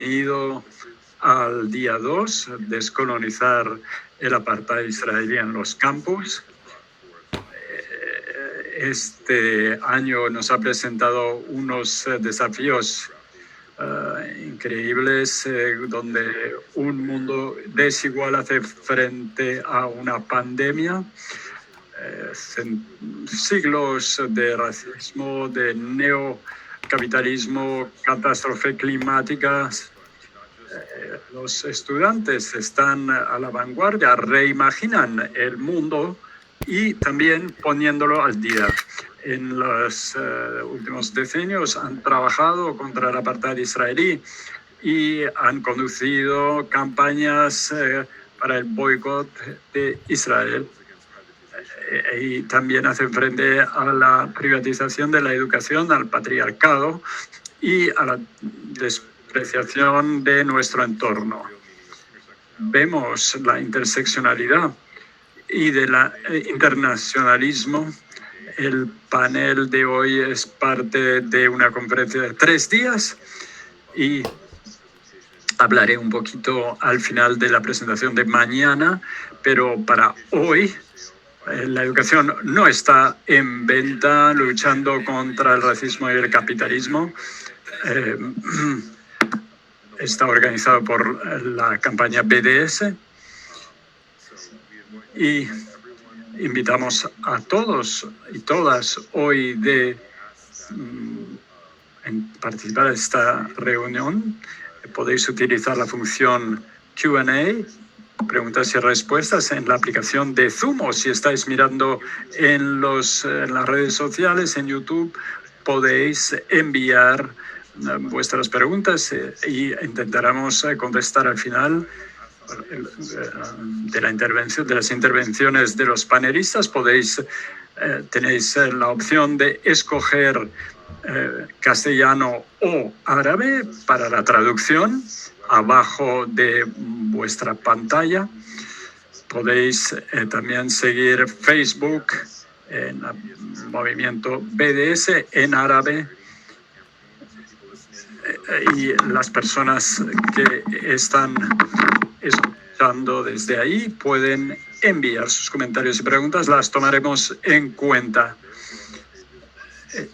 Bienvenido al día 2, descolonizar el apartheid israelí en los campus. Este año nos ha presentado unos desafíos increíbles, donde un mundo desigual hace frente a una pandemia. Siglos de racismo, de neocapitalismo, catástrofe climática. Los estudiantes están a la vanguardia, reimaginan el mundo y también poniéndolo al día. En los últimos decenios han trabajado contra el apartheid israelí y han conducido campañas para el boicot de Israel. Y también hacen frente a la privatización de la educación, al patriarcado y a la despreciación de nuestro entorno. Vemos la interseccionalidad y del internacionalismo. El panel de hoy es parte de una conferencia de 3 días y hablaré un poquito al final de la presentación de mañana, pero para hoy la educación no está en venta, luchando contra el racismo y el capitalismo. Está organizado por la campaña BDS y invitamos a todos y todas hoy en participar de esta reunión. Podéis utilizar la función Q&A, preguntas y respuestas, en la aplicación de Zoom, o si estáis mirando en las redes sociales, en YouTube, podéis enviar vuestras preguntas y intentaremos contestar al final de las intervenciones de los panelistas. Tenéis la opción de escoger castellano o árabe para la traducción abajo de vuestra pantalla. Podéis también seguir Facebook en el movimiento BDS en árabe, y las personas que están escuchando desde ahí pueden enviar sus comentarios y preguntas, las tomaremos en cuenta.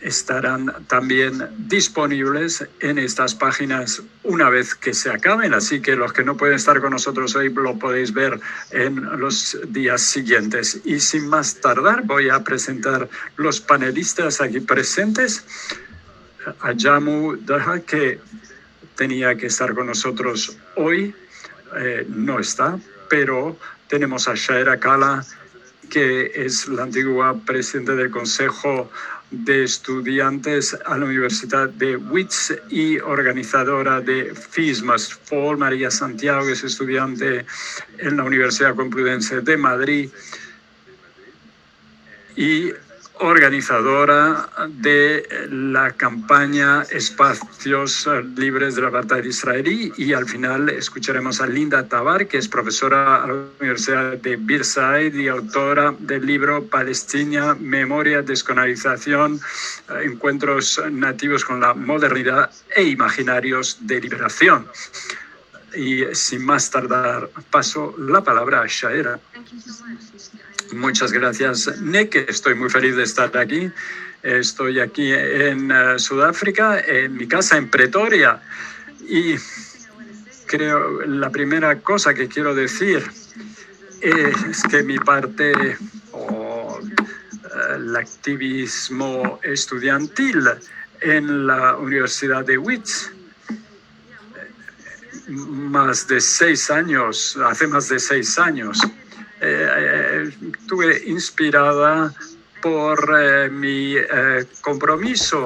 Estarán también disponibles en estas páginas una vez que se acaben, así que los que no pueden estar con nosotros hoy lo podéis ver en los días siguientes. Y sin más tardar, voy a presentar los panelistas aquí presentes. Ajamu Daha, que tenía que estar con nosotros hoy, no está, pero tenemos a Shaera Kala, que es la antigua presidenta del Consejo de Estudiantes a la Universidad de Wits y organizadora de Fees Must Fall. María Santiago es estudiante en la Universidad Complutense de Madrid y organizadora de la campaña Espacios Libres del Apartheid Israelí. Y al final escucharemos a Linda Tabar, que es profesora a la Universidad de Birzeit y autora del libro Palestina, Memoria, Descolonización, Encuentros Nativos con la Modernidad e Imaginarios de Liberación. Y sin más tardar, paso la palabra a Shaera. Muchas gracias, Nick. Estoy muy feliz de estar aquí. Estoy aquí en Sudáfrica, en mi casa en Pretoria. Y creo la primera cosa que quiero decir es que mi parte, el activismo estudiantil en la Universidad de Wits, hace más de 6 años, estuve inspirada por mi compromiso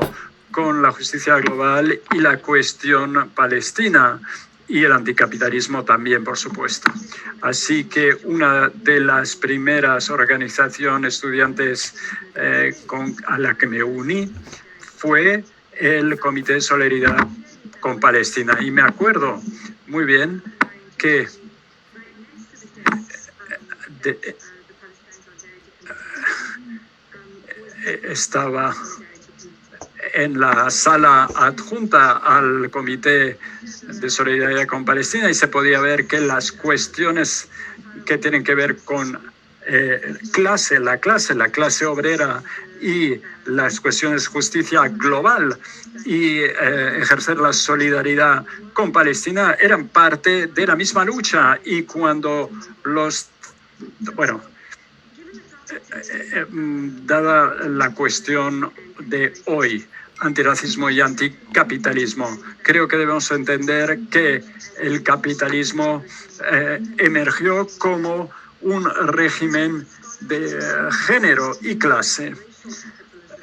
con la justicia global y la cuestión palestina, y el anticapitalismo también, por supuesto. Así que una de las primeras organizaciones estudiantes a la que me uní fue el Comité de Solidaridad con Palestina. Y me acuerdo muy bien que estaba en la sala adjunta al Comité de Solidaridad con Palestina y se podía ver que las cuestiones que tienen que ver con la clase obrera y las cuestiones de justicia global y ejercer la solidaridad con Palestina eran parte de la misma lucha. Y cuando dada la cuestión de hoy, antirracismo y anticapitalismo, creo que debemos entender que el capitalismo emergió como un régimen de género y clase.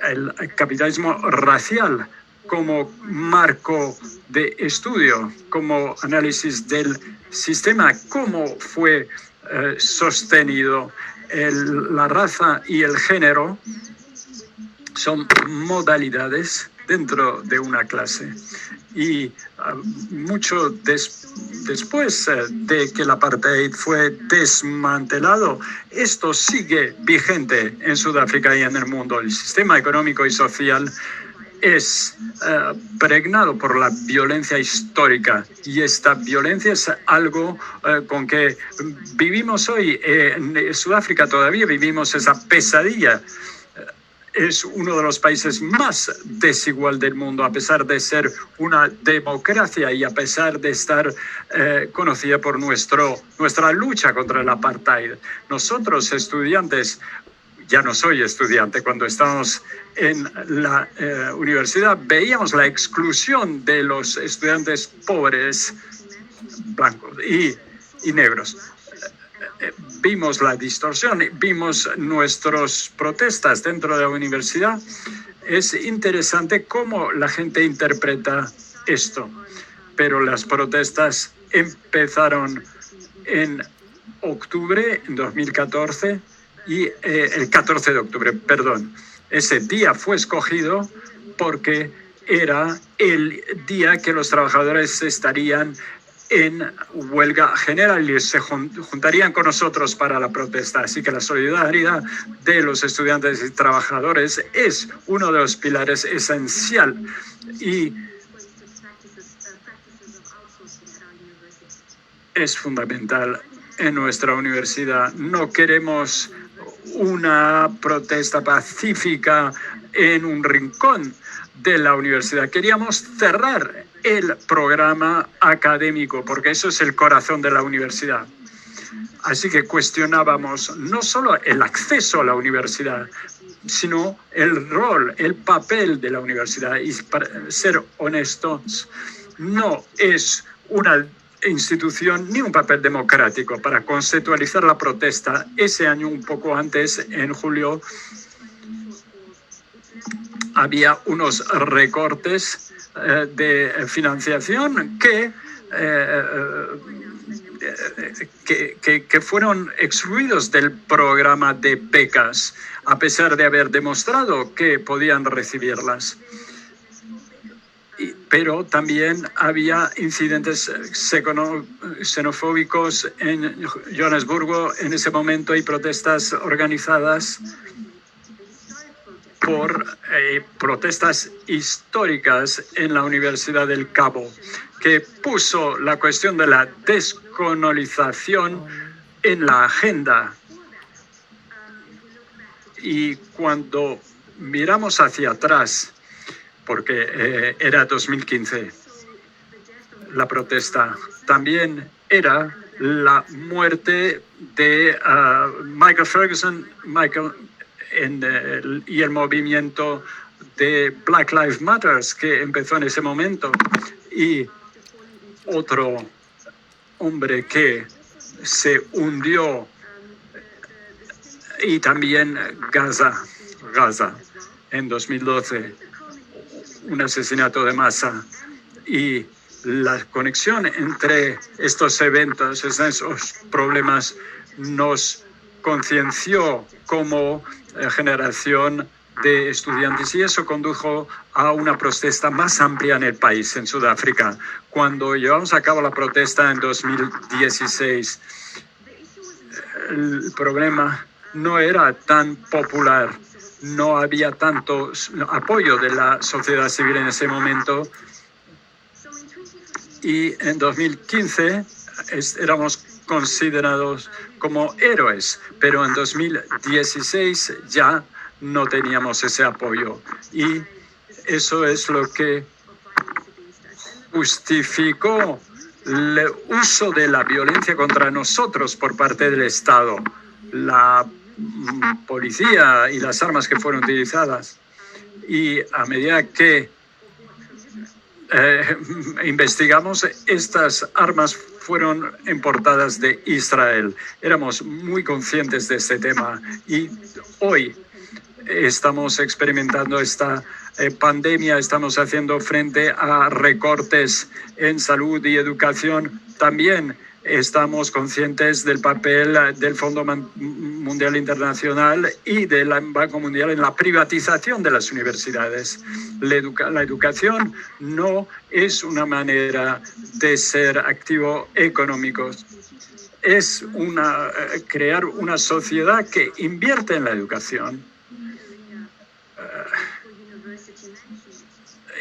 El capitalismo racial como marco de estudio, como análisis del sistema, cómo fue sostenido. La raza y el género son modalidades dentro de una clase. Y mucho después de que el apartheid fue desmantelado, esto sigue vigente en Sudáfrica y en el mundo. El sistema económico y social es pregnado por la violencia histórica, y esta violencia es algo con que vivimos hoy. En Sudáfrica todavía vivimos esa pesadilla. Es uno de los países más desigual del mundo, a pesar de ser una democracia y a pesar de estar conocida por nuestra lucha contra el apartheid. Nosotros, estudiantes, ya no soy estudiante, cuando estábamos en la universidad veíamos la exclusión de los estudiantes pobres, blancos y negros. Vimos la distorsión, vimos nuestras protestas dentro de la universidad. Es interesante cómo la gente interpreta esto, pero las protestas empezaron en octubre de 2014 y el 14 de octubre, perdón. Ese día fue escogido porque era el día que los trabajadores estarían en huelga general y se juntarían con nosotros para la protesta. Así que la solidaridad de los estudiantes y trabajadores es uno de los pilares esencial y es fundamental en nuestra universidad. No queremos una protesta pacífica en un rincón de la universidad. Queríamos cerrar el programa académico, porque eso es el corazón de la universidad. Así que cuestionábamos no solo el acceso a la universidad, sino el rol, el papel de la universidad. Y para ser honestos, no es una institución ni un papel democrático. Para conceptualizar la protesta, ese año, un poco antes, en julio, había unos recortes de financiación que fueron excluidos del programa de becas, a pesar de haber demostrado que podían recibirlas. Pero también había incidentes xenofóbicos en Johannesburgo en ese momento y protestas organizadas por protestas históricas en la Universidad del Cabo, que puso la cuestión de la descolonización en la agenda. Y cuando miramos hacia atrás, porque era 2015, la protesta también era la muerte de Michael Ferguson, y el movimiento de Black Lives Matter que empezó en ese momento, y otro hombre que se hundió, y también Gaza en 2012, un asesinato de masa. Y la conexión entre estos eventos, esos problemas, nos concienció como generación de estudiantes, y eso condujo a una protesta más amplia en el país, en Sudáfrica. Cuando llevamos a cabo la protesta en 2016, el problema no era tan popular no había tanto apoyo de la sociedad civil en ese momento. Y en 2015 éramos considerados como héroes, pero en 2016 ya no teníamos ese apoyo. Y eso es lo que justificó el uso de la violencia contra nosotros por parte del Estado, la policía y las armas que fueron utilizadas. Y a medida que investigamos, estas armas fueron importadas de Israel. Éramos muy conscientes de este tema y hoy estamos experimentando esta pandemia, estamos haciendo frente a recortes en salud y educación. También estamos conscientes del papel del Fondo Mundial Internacional y del Banco Mundial en la privatización de las universidades. La educación no es una manera de ser activo económico. Es crear una sociedad que invierte en la educación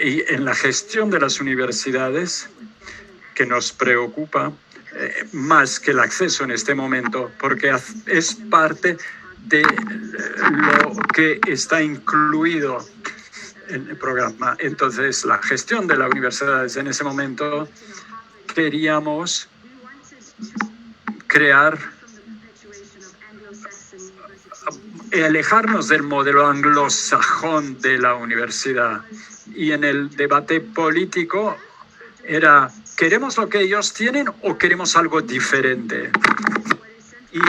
y en la gestión de las universidades, que nos preocupa más que el acceso en este momento, porque es parte de lo que está incluido en el programa. Entonces, la gestión de las universidades en ese momento, queríamos alejarnos del modelo anglosajón de la universidad. Y en el debate político era: ¿queremos lo que ellos tienen o queremos algo diferente? Y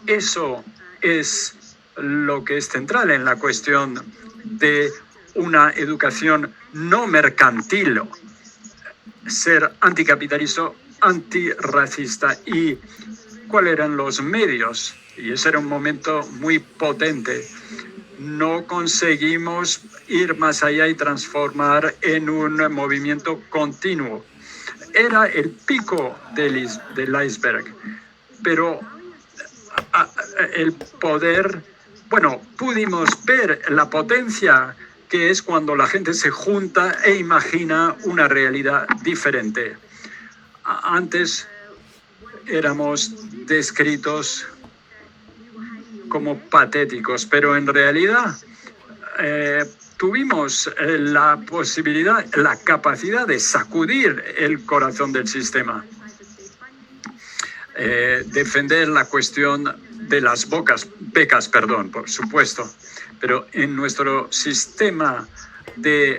eso es lo que es central en la cuestión de una educación no mercantil, ser anticapitalista, antirracista. ¿Y cuáles eran los medios? Y ese era un momento muy potente. No conseguimos ir más allá y transformar en un movimiento continuo. Era el pico del iceberg, pero el poder, pudimos ver la potencia que es cuando la gente se junta e imagina una realidad diferente. Antes éramos descritos como patéticos, pero en realidad tuvimos la posibilidad, la capacidad de sacudir el corazón del sistema, defender la cuestión de las becas, por supuesto, pero en nuestro sistema de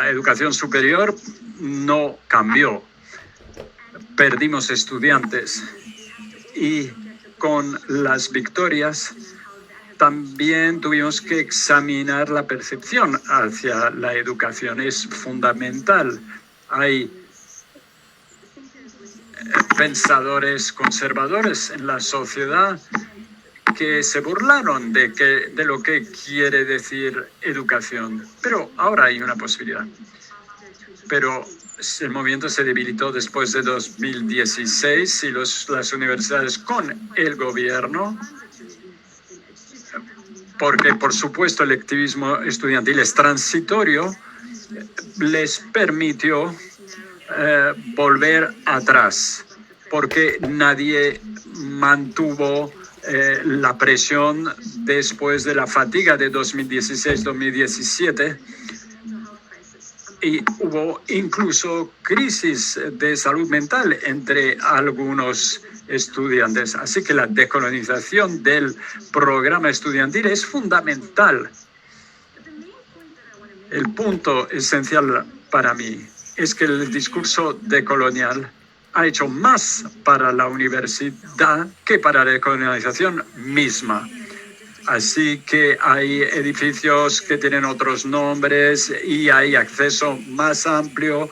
educación superior no cambió. Perdimos estudiantes y con las victorias también tuvimos que examinar la percepción hacia la educación. Es fundamental. Hay pensadores conservadores en la sociedad que se burlaron de lo que quiere decir educación. Pero ahora hay una posibilidad. Pero el movimiento se debilitó después de 2016 y las universidades con el gobierno, porque por supuesto el activismo estudiantil es transitorio, les permitió volver atrás, porque nadie mantuvo la presión después de la fatiga de 2016-2017. Y hubo incluso crisis de salud mental entre algunos estudiantes. Así que la decolonización del programa estudiantil es fundamental. El punto esencial para mí es que el discurso decolonial ha hecho más para la universidad que para la decolonización misma. Así que hay edificios que tienen otros nombres y hay acceso más amplio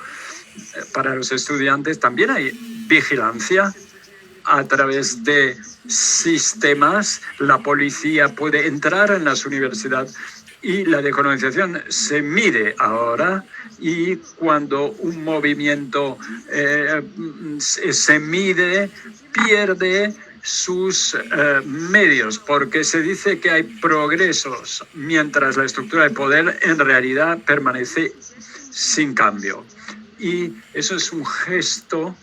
para los estudiantes. También hay vigilancia a través de sistemas. La policía puede entrar en las universidades y la decolonización se mide ahora. Y cuando un movimiento se mide, pierde sus medios, porque se dice que hay progresos, mientras la estructura de poder en realidad permanece sin cambio. Y eso es un gesto,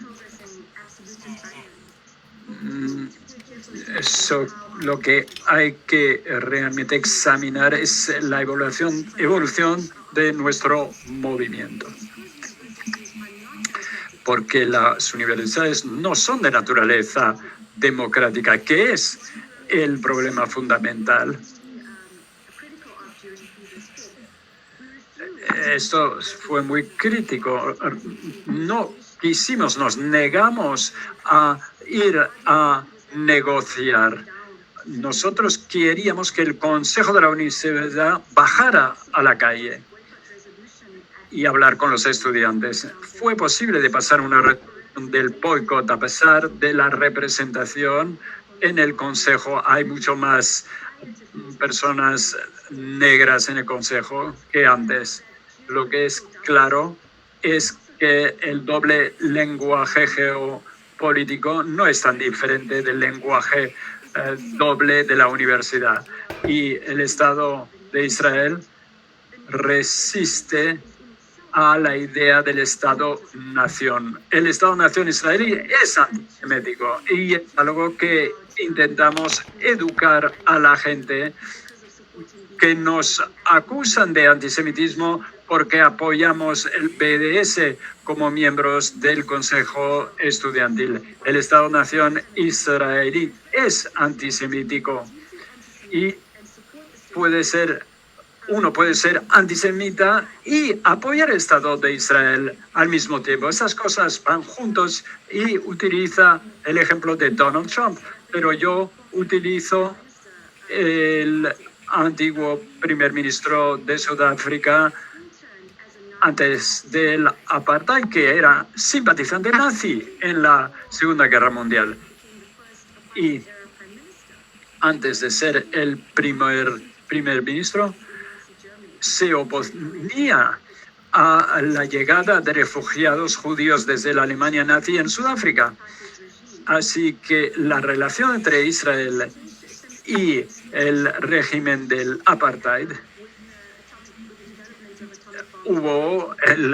eso, lo que hay que realmente examinar es la evolución de nuestro movimiento. Porque las universidades no son de naturaleza democrática, que es el problema fundamental. Esto fue muy crítico. No quisimos, nos negamos a ir a negociar. Nosotros queríamos que el Consejo de la Universidad bajara a la calle y hablar con los estudiantes. Fue posible de pasar una reunión del boicot a pesar de la representación en el Consejo. Hay mucho más personas negras en el Consejo que antes. Lo que es claro es que el doble lenguaje geopolítico no es tan diferente del lenguaje doble de la universidad. Y el Estado de Israel resiste a la idea del Estado-nación. El Estado-nación israelí es antisemético y es algo que intentamos educar a la gente, que nos acusan de antisemitismo porque apoyamos el BDS como miembros del Consejo Estudiantil. El Estado-nación israelí es antisemítico y uno puede ser antisemita y apoyar el Estado de Israel al mismo tiempo. Esas cosas van juntos y utiliza el ejemplo de Donald Trump, pero yo utilizo el antiguo primer ministro de Sudáfrica antes del apartheid, que era simpatizante nazi en la Segunda Guerra Mundial. Y antes de ser el primer ministro, se oponía a la llegada de refugiados judíos desde la Alemania nazi en Sudáfrica. Así que la relación entre Israel y el régimen del apartheid, hubo el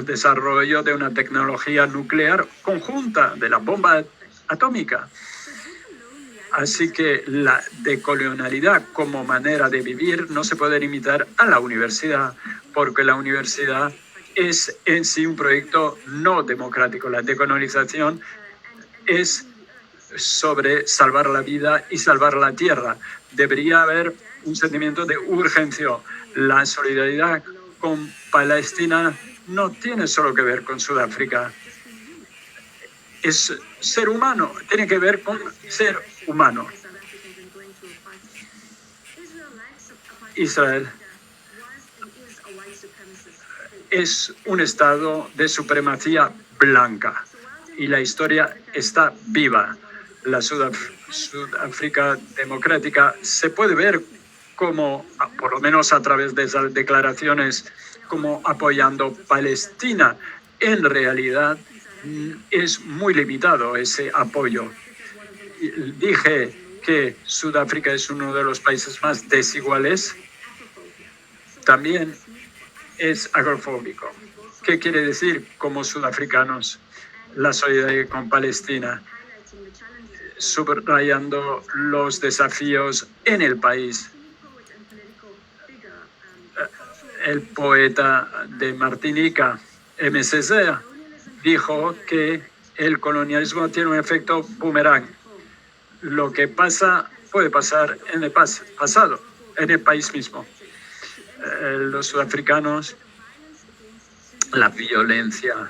desarrollo de una tecnología nuclear conjunta, de la bomba atómica. Así que la decolonialidad como manera de vivir no se puede limitar a la universidad, porque la universidad es en sí un proyecto no democrático. La decolonización es sobre salvar la vida y salvar la tierra. Debería haber un sentimiento de urgencia. La solidaridad con Palestina no tiene solo que ver con Sudáfrica. Es ser humano, tiene que ver con ser humano. Israel es un estado de supremacía blanca y la historia está viva. La Sudáfrica democrática se puede ver como, por lo menos a través de esas declaraciones, como apoyando Palestina. En realidad es muy limitado ese apoyo. Dije que Sudáfrica es uno de los países más desiguales. También es agrofóbico. ¿Qué quiere decir como sudafricanos la solidaridad con Palestina? Subrayando los desafíos en el país. El poeta de Martinica, MCC, dijo que el colonialismo tiene un efecto boomerang. Lo que pasa puede pasar en el pasado, en el país mismo. Los sudafricanos, la violencia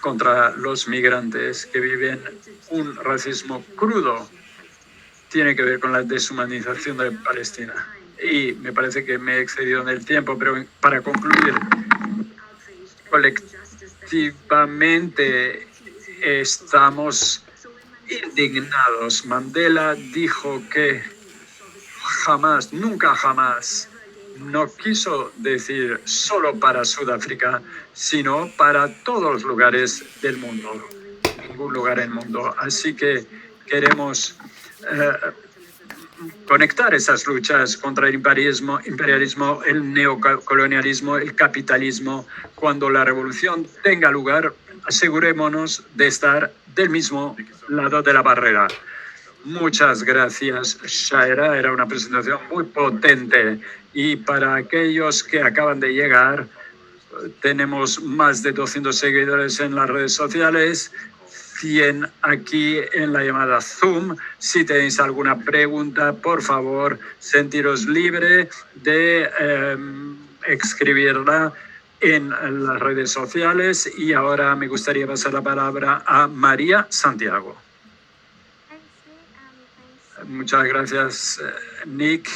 contra los migrantes que viven un racismo crudo tiene que ver con la deshumanización de Palestina. Y me parece que me he excedido en el tiempo, pero para concluir, colectivamente estamos indignados. Mandela dijo que jamás, nunca jamás, no quiso decir solo para Sudáfrica, sino para todos los lugares del mundo, ningún lugar en el mundo. Así que queremos conectar esas luchas contra el imperialismo, el neocolonialismo, el capitalismo. Cuando la revolución tenga lugar, asegurémonos de estar del mismo lado de la barrera. Muchas gracias, Shaira. Era una presentación muy potente. Y para aquellos que acaban de llegar, tenemos más de 200 seguidores en las redes sociales, 100 aquí en la llamada Zoom. Si tenéis alguna pregunta, por favor, sentiros libre de escribirla en las redes sociales. Y ahora me gustaría pasar la palabra a María Santiago. Muchas gracias, Nick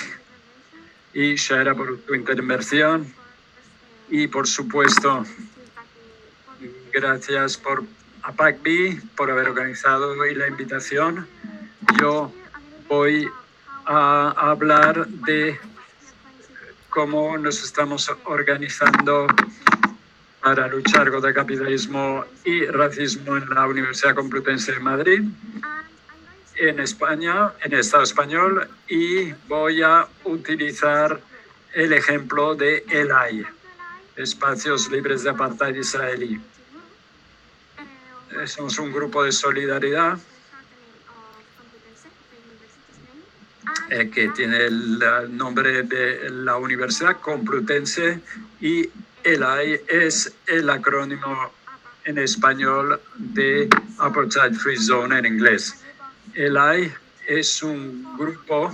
y Shaira, por tu intervención. Y, por supuesto, gracias a PACBI por haber organizado hoy la invitación. Yo voy a hablar de cómo nos estamos organizando para luchar contra el capitalismo y racismo en la Universidad Complutense de Madrid, en España, en el Estado español, y voy a utilizar el ejemplo de ELAI, Espacios Libres de Apartheid Israelí. Somos un grupo de solidaridad que tiene el nombre de la Universidad Complutense, y ELAI es el acrónimo en español de Apartheid Free Zone en inglés. ELAI es un grupo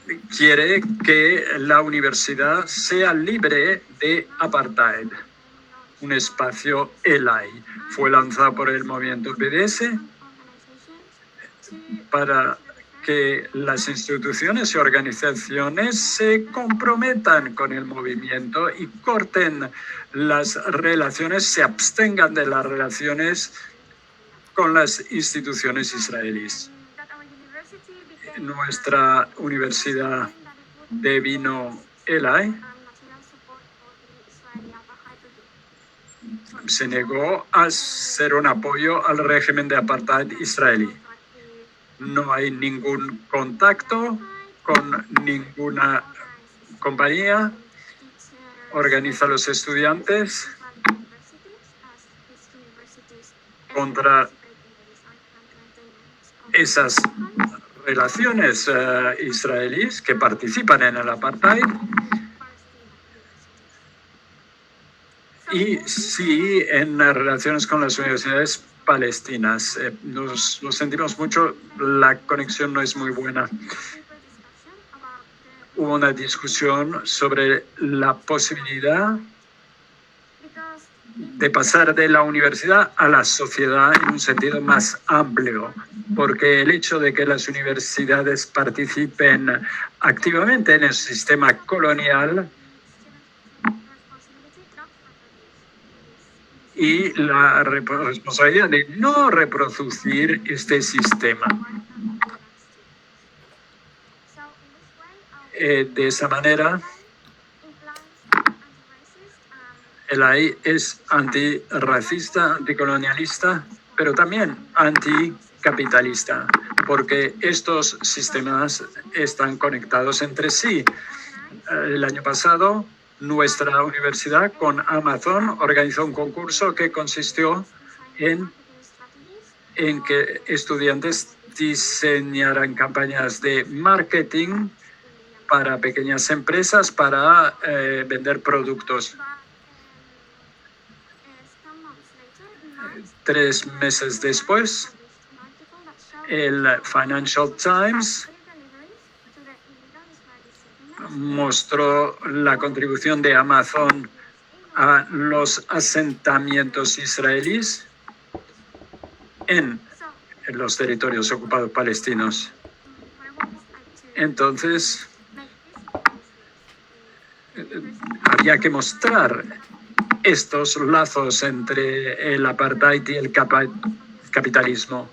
que quiere que la universidad sea libre de apartheid. Un espacio ELAI fue lanzado por el movimiento BDS para que las instituciones y organizaciones se comprometan con el movimiento y corten las relaciones, se abstengan de las relaciones con las instituciones israelíes. Nuestra universidad devino ELAI se negó a ser un apoyo al régimen de apartheid israelí. No hay ningún contacto con ninguna compañía. Organiza a los estudiantes contra esas relaciones israelíes que participan en el apartheid. Y sí, en relaciones con las universidades palestinas. Nos sentimos mucho, la conexión no es muy buena. Hubo una discusión sobre la posibilidad de pasar de la universidad a la sociedad en un sentido más amplio, porque el hecho de que las universidades participen activamente en el sistema colonial y la responsabilidad de no reproducir este sistema. De esa manera, ELAI es antirracista, anticolonialista, pero también anticapitalista, porque estos sistemas están conectados entre sí. El año pasado, nuestra universidad con Amazon organizó un concurso que consistió en que estudiantes diseñaran campañas de marketing para pequeñas empresas para vender productos. 3 meses después, el Financial Times mostró la contribución de Amazon a los asentamientos israelíes en los territorios ocupados palestinos. Entonces, había que mostrar estos lazos entre el apartheid y el capitalismo.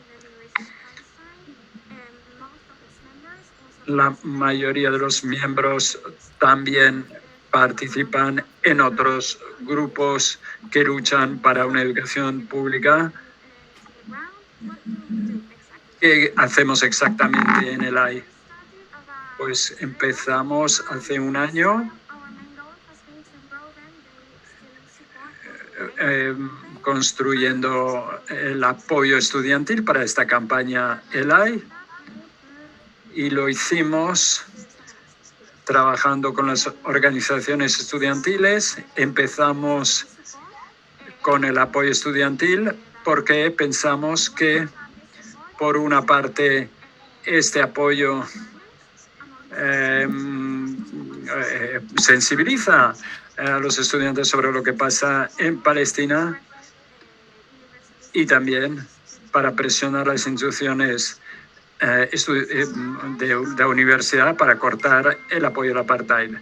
La mayoría de los miembros también participan en otros grupos que luchan para una educación pública ¿Qué hacemos exactamente en el AI? Pues empezamos hace un año construyendo el apoyo estudiantil para esta campaña ELAI, y lo hicimos trabajando con las organizaciones estudiantiles. Empezamos con el apoyo estudiantil porque pensamos que, por una parte, este apoyo sensibiliza a los estudiantes sobre lo que pasa en Palestina, y también para presionar a las instituciones de la universidad para cortar el apoyo al apartheid.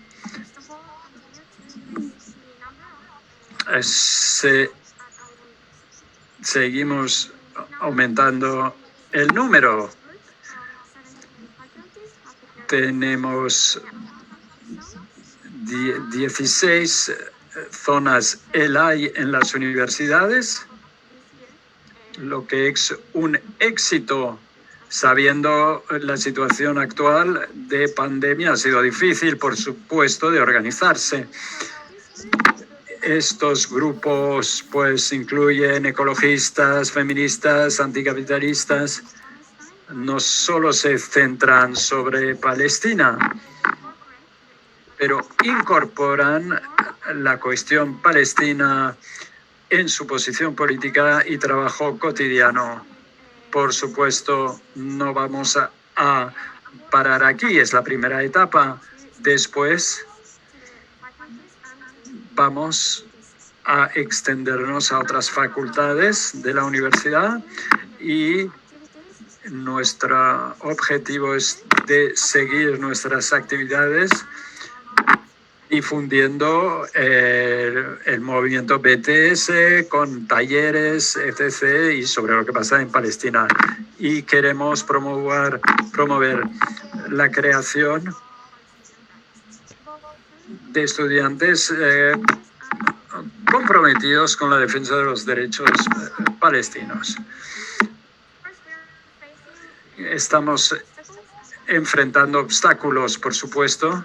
Seguimos aumentando el número. Tenemos 16 zonas ELAI en las universidades, lo que es un éxito, sabiendo la situación actual de pandemia. Ha sido difícil, por supuesto, de organizarse. Estos grupos pues incluyen ecologistas, feministas, anticapitalistas. No solo se centran sobre Palestina, pero incorporan la cuestión palestina en su posición política y trabajo cotidiano. Por supuesto, no vamos a parar aquí, es la primera etapa. Después vamos a extendernos a otras facultades de la universidad, y nuestro objetivo es de seguir nuestras actividades difundiendo el movimiento BTS con talleres, etc., y sobre lo que pasa en Palestina. Y queremos promover la creación de estudiantes comprometidos con la defensa de los derechos palestinos. Estamos enfrentando obstáculos, por supuesto,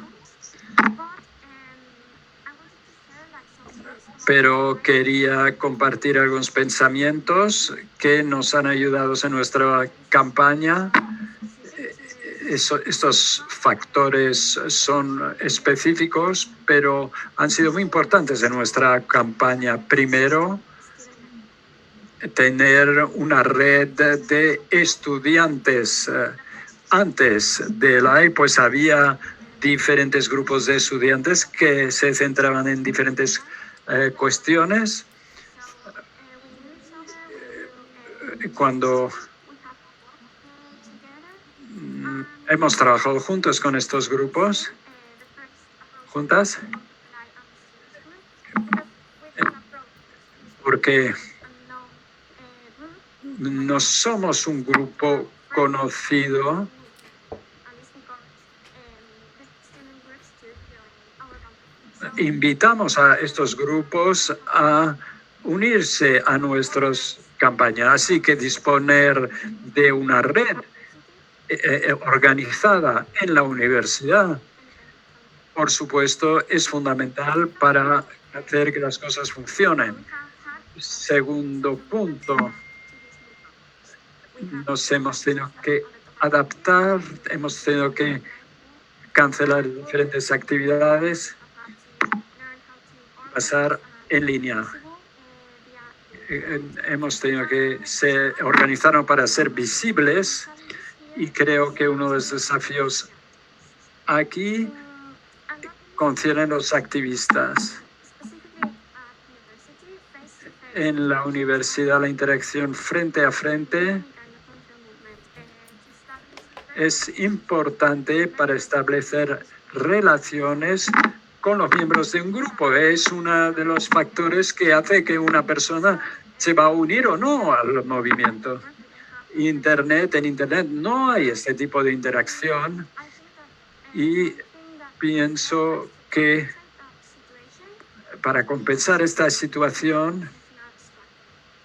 pero quería compartir algunos pensamientos que nos han ayudado en nuestra campaña. Estos factores son específicos, pero han sido muy importantes en nuestra campaña. Primero, tener una red de estudiantes. Antes de la AI, pues había diferentes grupos de estudiantes que se centraban en diferentes cuestiones. Cuando hemos trabajado juntos con estos grupos, juntas, porque no somos un grupo conocido, invitamos a estos grupos a unirse a nuestras campañas. Así que disponer de una red organizada en la universidad, por supuesto, es fundamental para hacer que las cosas funcionen. Segundo punto, nos hemos tenido que adaptar, hemos tenido que cancelar diferentes actividades, pasar en línea. Hemos tenido que organizarnos para ser visibles, y creo que uno de los desafíos aquí concierne a los activistas. En la universidad, la interacción frente a frente es importante para establecer relaciones con los miembros de un grupo. Es uno de los factores que hace que una persona se va a unir o no al movimiento. En Internet no hay este tipo de interacción, y pienso que para compensar esta situación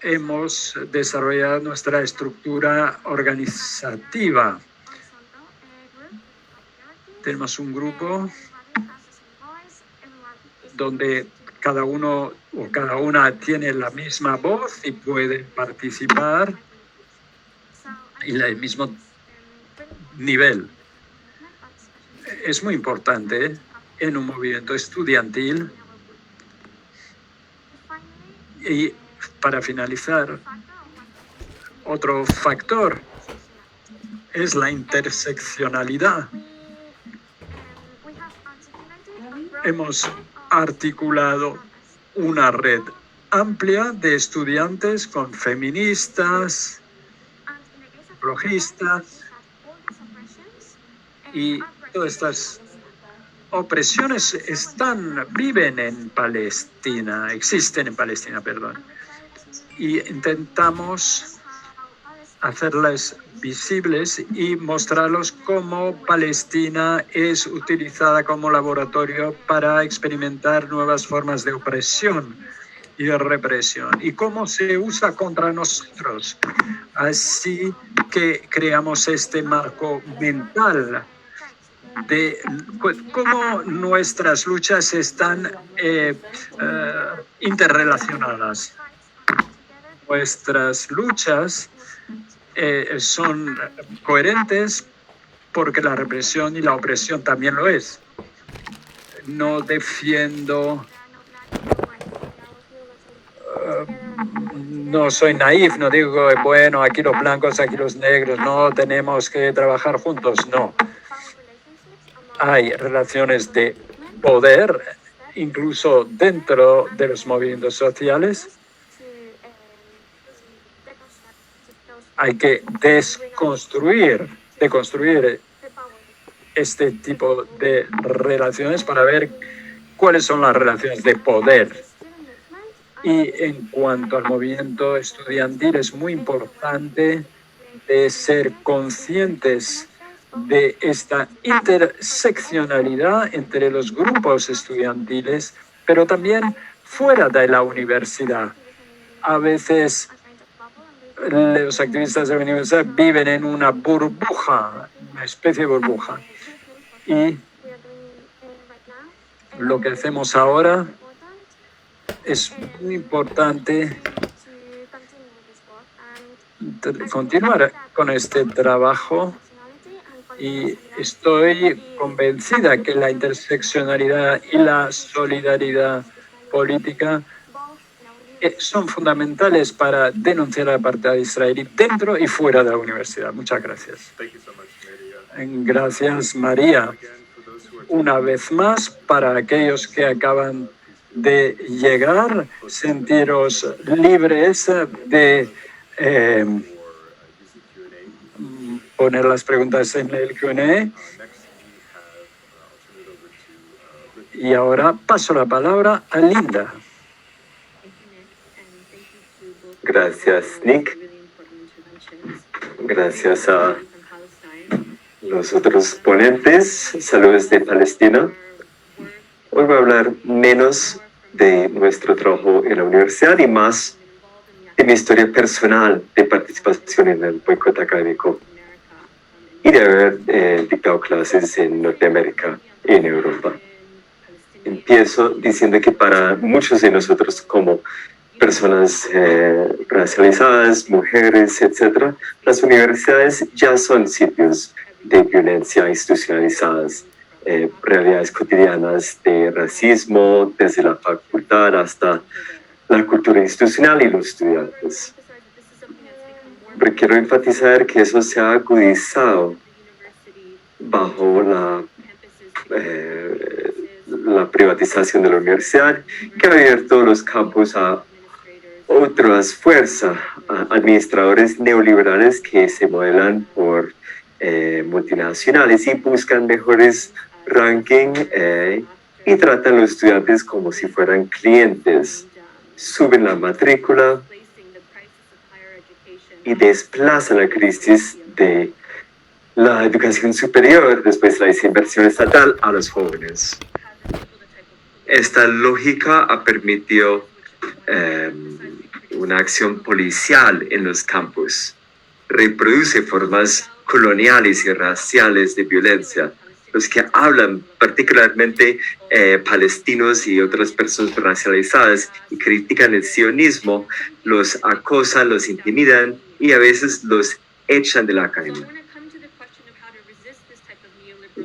hemos desarrollado nuestra estructura organizativa. Tenemos un grupo donde cada uno o cada una tiene la misma voz y puede participar en el mismo nivel. Es muy importante en un movimiento estudiantil. Y para finalizar, otro factor es la interseccionalidad. Hemos articulado una red amplia de estudiantes con feministas, ecologistas, y todas estas opresiones viven en Palestina, existen en Palestina, perdón. Y intentamos hacerlas visibles y mostrarlos cómo Palestina es utilizada como laboratorio para experimentar nuevas formas de opresión y de represión y cómo se usa contra nosotros. Así que creamos este marco mental de cómo nuestras luchas están interrelacionadas. Nuestras luchas son coherentes porque la represión y la opresión también lo es. No defiendo, no soy naif, no digo, bueno, aquí los blancos, aquí los negros, no tenemos que trabajar juntos, no. Hay relaciones de poder, incluso dentro de los movimientos sociales. Hay que deconstruir este tipo de relaciones para ver cuáles son las relaciones de poder. Y en cuanto al movimiento estudiantil, es muy importante de ser conscientes de esta interseccionalidad entre los grupos estudiantiles, pero también fuera de la universidad. A veces los activistas de la universidad viven en una burbuja, una especie de burbuja. Y lo que hacemos ahora es muy importante continuar con este trabajo y estoy convencida que la interseccionalidad y la solidaridad política son fundamentales para denunciar el apartheid israelí dentro y fuera de la universidad. Muchas gracias. Gracias, María. Una vez más, para aquellos que acaban de llegar, sentiros libres de poner las preguntas en el Q&A. Y ahora paso la palabra a Linda. Gracias, Nick. Gracias a los otros ponentes. Saludos de Palestina. Hoy voy a hablar menos de nuestro trabajo en la universidad y más de mi historia personal de participación en el boicot académico y de haber dictado clases en Norteamérica y en Europa. Empiezo diciendo que para muchos de nosotros como personas racializadas, mujeres, etc., las universidades ya son sitios de violencia institucionalizadas, realidades cotidianas de racismo, desde la facultad hasta la cultura institucional y los estudiantes. Pero quiero enfatizar que eso se ha agudizado bajo la privatización de la universidad, que ha abierto los campus a otras fuerzas, administradores neoliberales que se modelan por multinacionales y buscan mejores rankings y tratan a los estudiantes como si fueran clientes. Suben la matrícula y desplazan la crisis de la educación superior después de la desinversión estatal a los jóvenes. Esta lógica ha permitido una acción policial en los campos. Reproduce formas coloniales y raciales de violencia. Los que hablan, particularmente palestinos y otras personas racializadas, y critican el sionismo, los acosan, los intimidan y a veces los echan de la academia.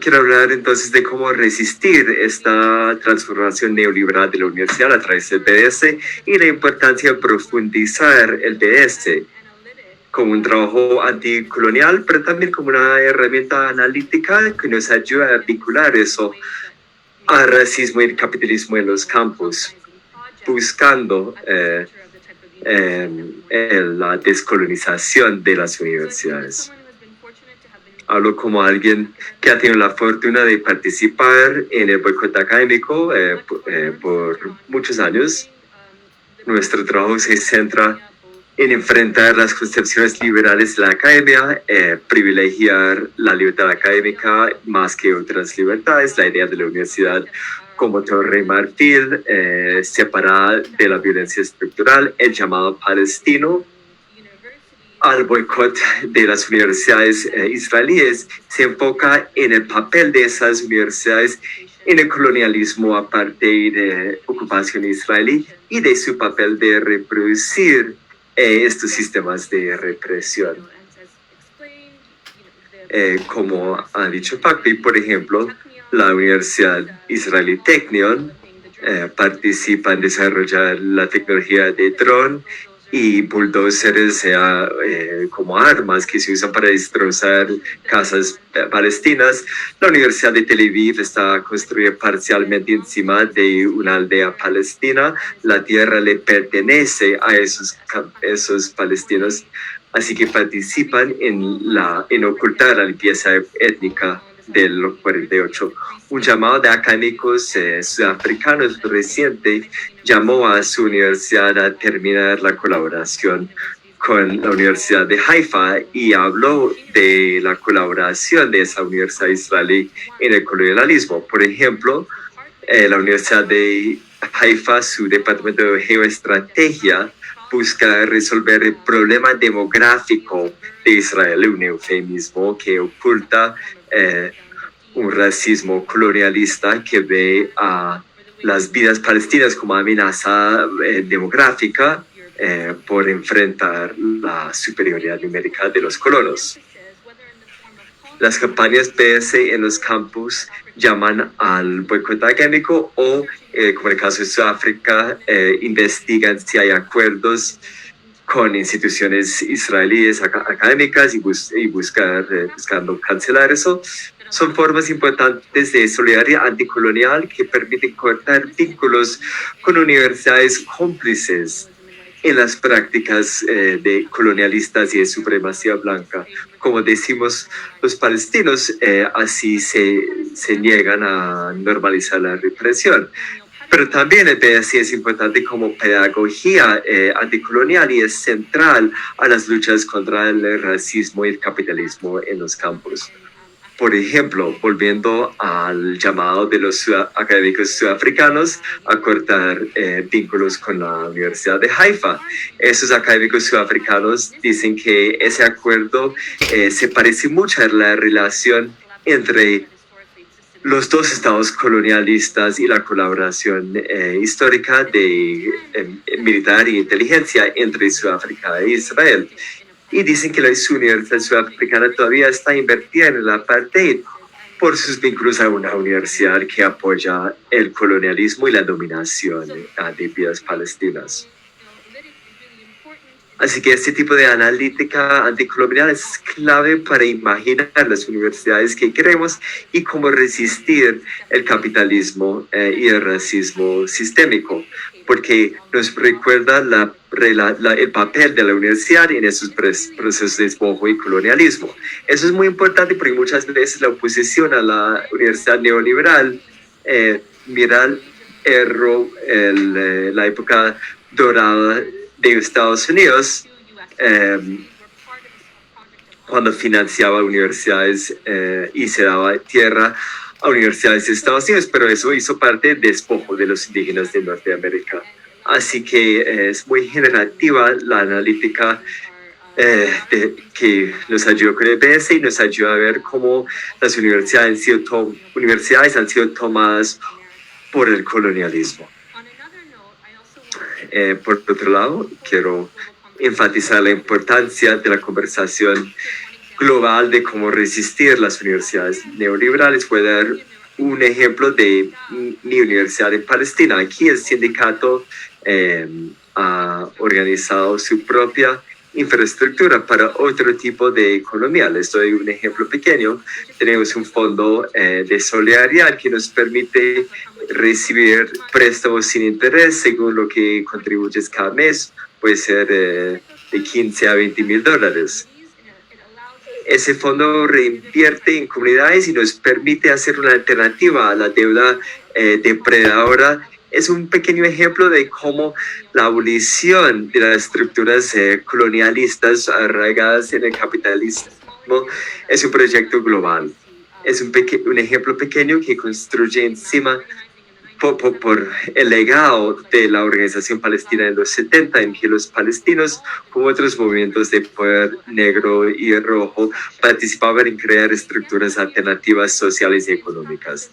Quiero hablar entonces de cómo resistir esta transformación neoliberal de la universidad a través del BDS y la importancia de profundizar el BDS como un trabajo anticolonial, pero también como una herramienta analítica que nos ayuda a articular eso al racismo y el capitalismo en los campos, buscando la descolonización de las universidades. Hablo como alguien que ha tenido la fortuna de participar en el boicot académico por muchos años. Nuestro trabajo se centra en enfrentar las concepciones liberales de la academia, privilegiar la libertad académica más que otras libertades, la idea de la universidad como torre de marfil, separada de la violencia estructural, el llamado palestino. Al boicot de las universidades israelíes se enfoca en el papel de esas universidades en el colonialismo apartheid de ocupación israelí y de su papel de reproducir estos sistemas de represión. Como ha dicho Fakri, por ejemplo, la Universidad Israelí Technion participa en desarrollar la tecnología de dron y bulldozers como armas que se usan para destrozar casas palestinas. La Universidad de Tel Aviv está construida parcialmente encima de una aldea palestina. La tierra le pertenece a esos palestinos, así que participan en ocultar la limpieza étnica del 48. Un llamado de académicos sudafricanos reciente llamó a su universidad a terminar la colaboración con la Universidad de Haifa y habló de la colaboración de esa universidad israelí en el colonialismo. Por ejemplo, la Universidad de Haifa, su departamento de geoestrategia, busca resolver el problema demográfico de Israel, un eufemismo que oculta un racismo colonialista que ve a las vidas palestinas como amenaza demográfica por enfrentar la superioridad numérica de los colonos. Las campañas PS en los campus llaman al boicot académico o, como en el caso de Sudáfrica, investigan si hay acuerdos con instituciones israelíes académicas y buscando cancelar eso. Son formas importantes de solidaridad anticolonial que permiten cortar vínculos con universidades cómplices en las prácticas de colonialistas y de supremacía blanca. Como decimos los palestinos, así se niegan a normalizar la represión. Pero también el PSI es importante como pedagogía anticolonial y es central a las luchas contra el racismo y el capitalismo en los campos. Por ejemplo, volviendo al llamado de los académicos sudafricanos a cortar vínculos con la Universidad de Haifa. Esos académicos sudafricanos dicen que ese acuerdo se parece mucho a la relación entre los dos estados colonialistas y la colaboración histórica de militar y inteligencia entre Sudáfrica e Israel. Y dicen que la Universidad Sudafricana todavía está invertida en el apartheid por sus vínculos a una universidad que apoya el colonialismo y la dominación de vidas palestinas. Así que este tipo de analítica anticolonial es clave para imaginar las universidades que queremos y cómo resistir el capitalismo y el racismo sistémico, porque nos recuerda el papel de la universidad en esos procesos de despojo y colonialismo. Eso es muy importante porque muchas veces la oposición a la universidad neoliberal mira la época dorada de Estados Unidos cuando financiaba universidades y se daba tierra a universidades de Estados Unidos, pero eso hizo parte del despojo de los indígenas de Norteamérica. Así que es muy generativa la analítica que nos ayudó con el BS y nos ayuda a ver cómo las universidades han sido tomadas por el colonialismo. Por otro lado, quiero enfatizar la importancia de la conversación global de cómo resistir las universidades neoliberales. Voy a dar un ejemplo de mi universidad en Palestina. Aquí el sindicato ha organizado su propia infraestructura para otro tipo de economía. Les doy un ejemplo pequeño. Tenemos un fondo de solidaridad que nos permite recibir préstamos sin interés según lo que contribuyes cada mes. Puede ser de 15 a 20 mil dólares. Ese fondo reinvierte en comunidades y nos permite hacer una alternativa a la deuda depredadora. Es un pequeño ejemplo de cómo la abolición de las estructuras colonialistas arraigadas en el capitalismo es un proyecto global. Es un ejemplo pequeño que construye encima por el legado de la organización palestina en los 70, en que los palestinos, como otros movimientos de poder negro y rojo, participaban en crear estructuras alternativas sociales y económicas.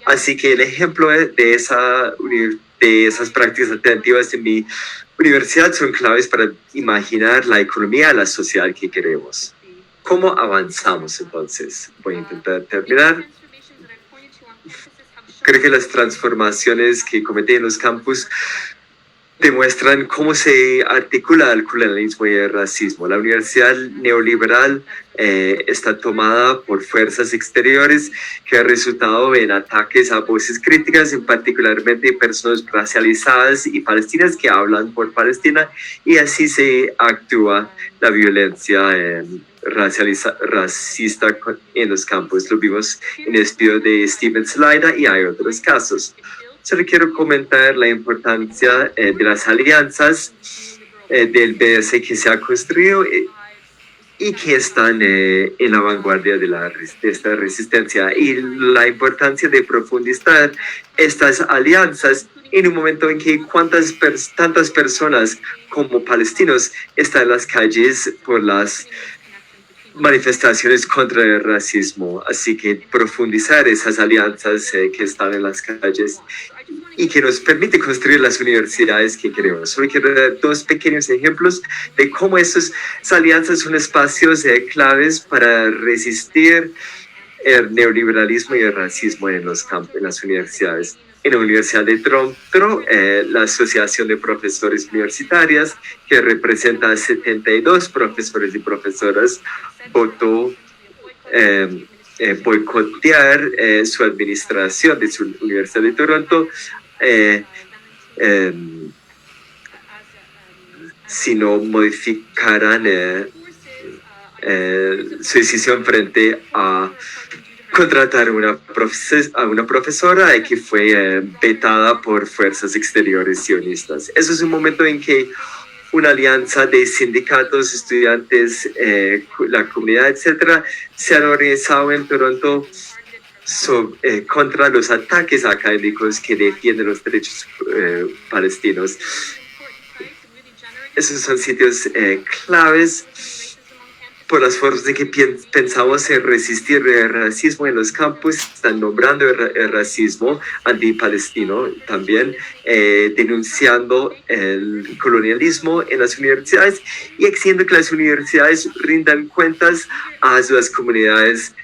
Así que el ejemplo de esas prácticas alternativas en mi universidad son claves para imaginar la economía, la sociedad que queremos. ¿Cómo avanzamos entonces? Voy a intentar terminar. Creo que las transformaciones que cometí en los campus demuestran cómo se articula el colonialismo y el racismo. La universidad neoliberal está tomada por fuerzas exteriores que han resultado en ataques a voces críticas, en particularmente personas racializadas y palestinas que hablan por Palestina, y así se actúa la violencia racista en los campos. Lo vimos en el estudio de Steven Slaida y hay otros casos. Solo quiero comentar la importancia de las alianzas del BS que se ha construido y que están en la vanguardia de esta resistencia, y la importancia de profundizar estas alianzas en un momento en que tantas personas como palestinos están en las calles por las manifestaciones contra el racismo. Así que profundizar esas alianzas que están en las calles y que nos permite construir las universidades que queremos. Solo quiero dar dos pequeños ejemplos de cómo esas alianzas son espacios claves para resistir el neoliberalismo y el racismo en las universidades. En la Universidad de Toronto, la Asociación de Profesores Universitarias, que representa a 72 profesores y profesoras, votó boicotear su administración de su Universidad de Toronto si no modificaran su decisión frente a contratar a una profesora que fue vetada por fuerzas exteriores sionistas. Eso es un momento en que una alianza de sindicatos, estudiantes, la comunidad, etcétera, se han organizado en Toronto contra los ataques académicos que defienden los derechos palestinos. Esos son sitios claves por las formas en que pensamos en resistir el racismo en los campus. Están nombrando el racismo antipalestino también, denunciando el colonialismo en las universidades y exigiendo que las universidades rindan cuentas a las comunidades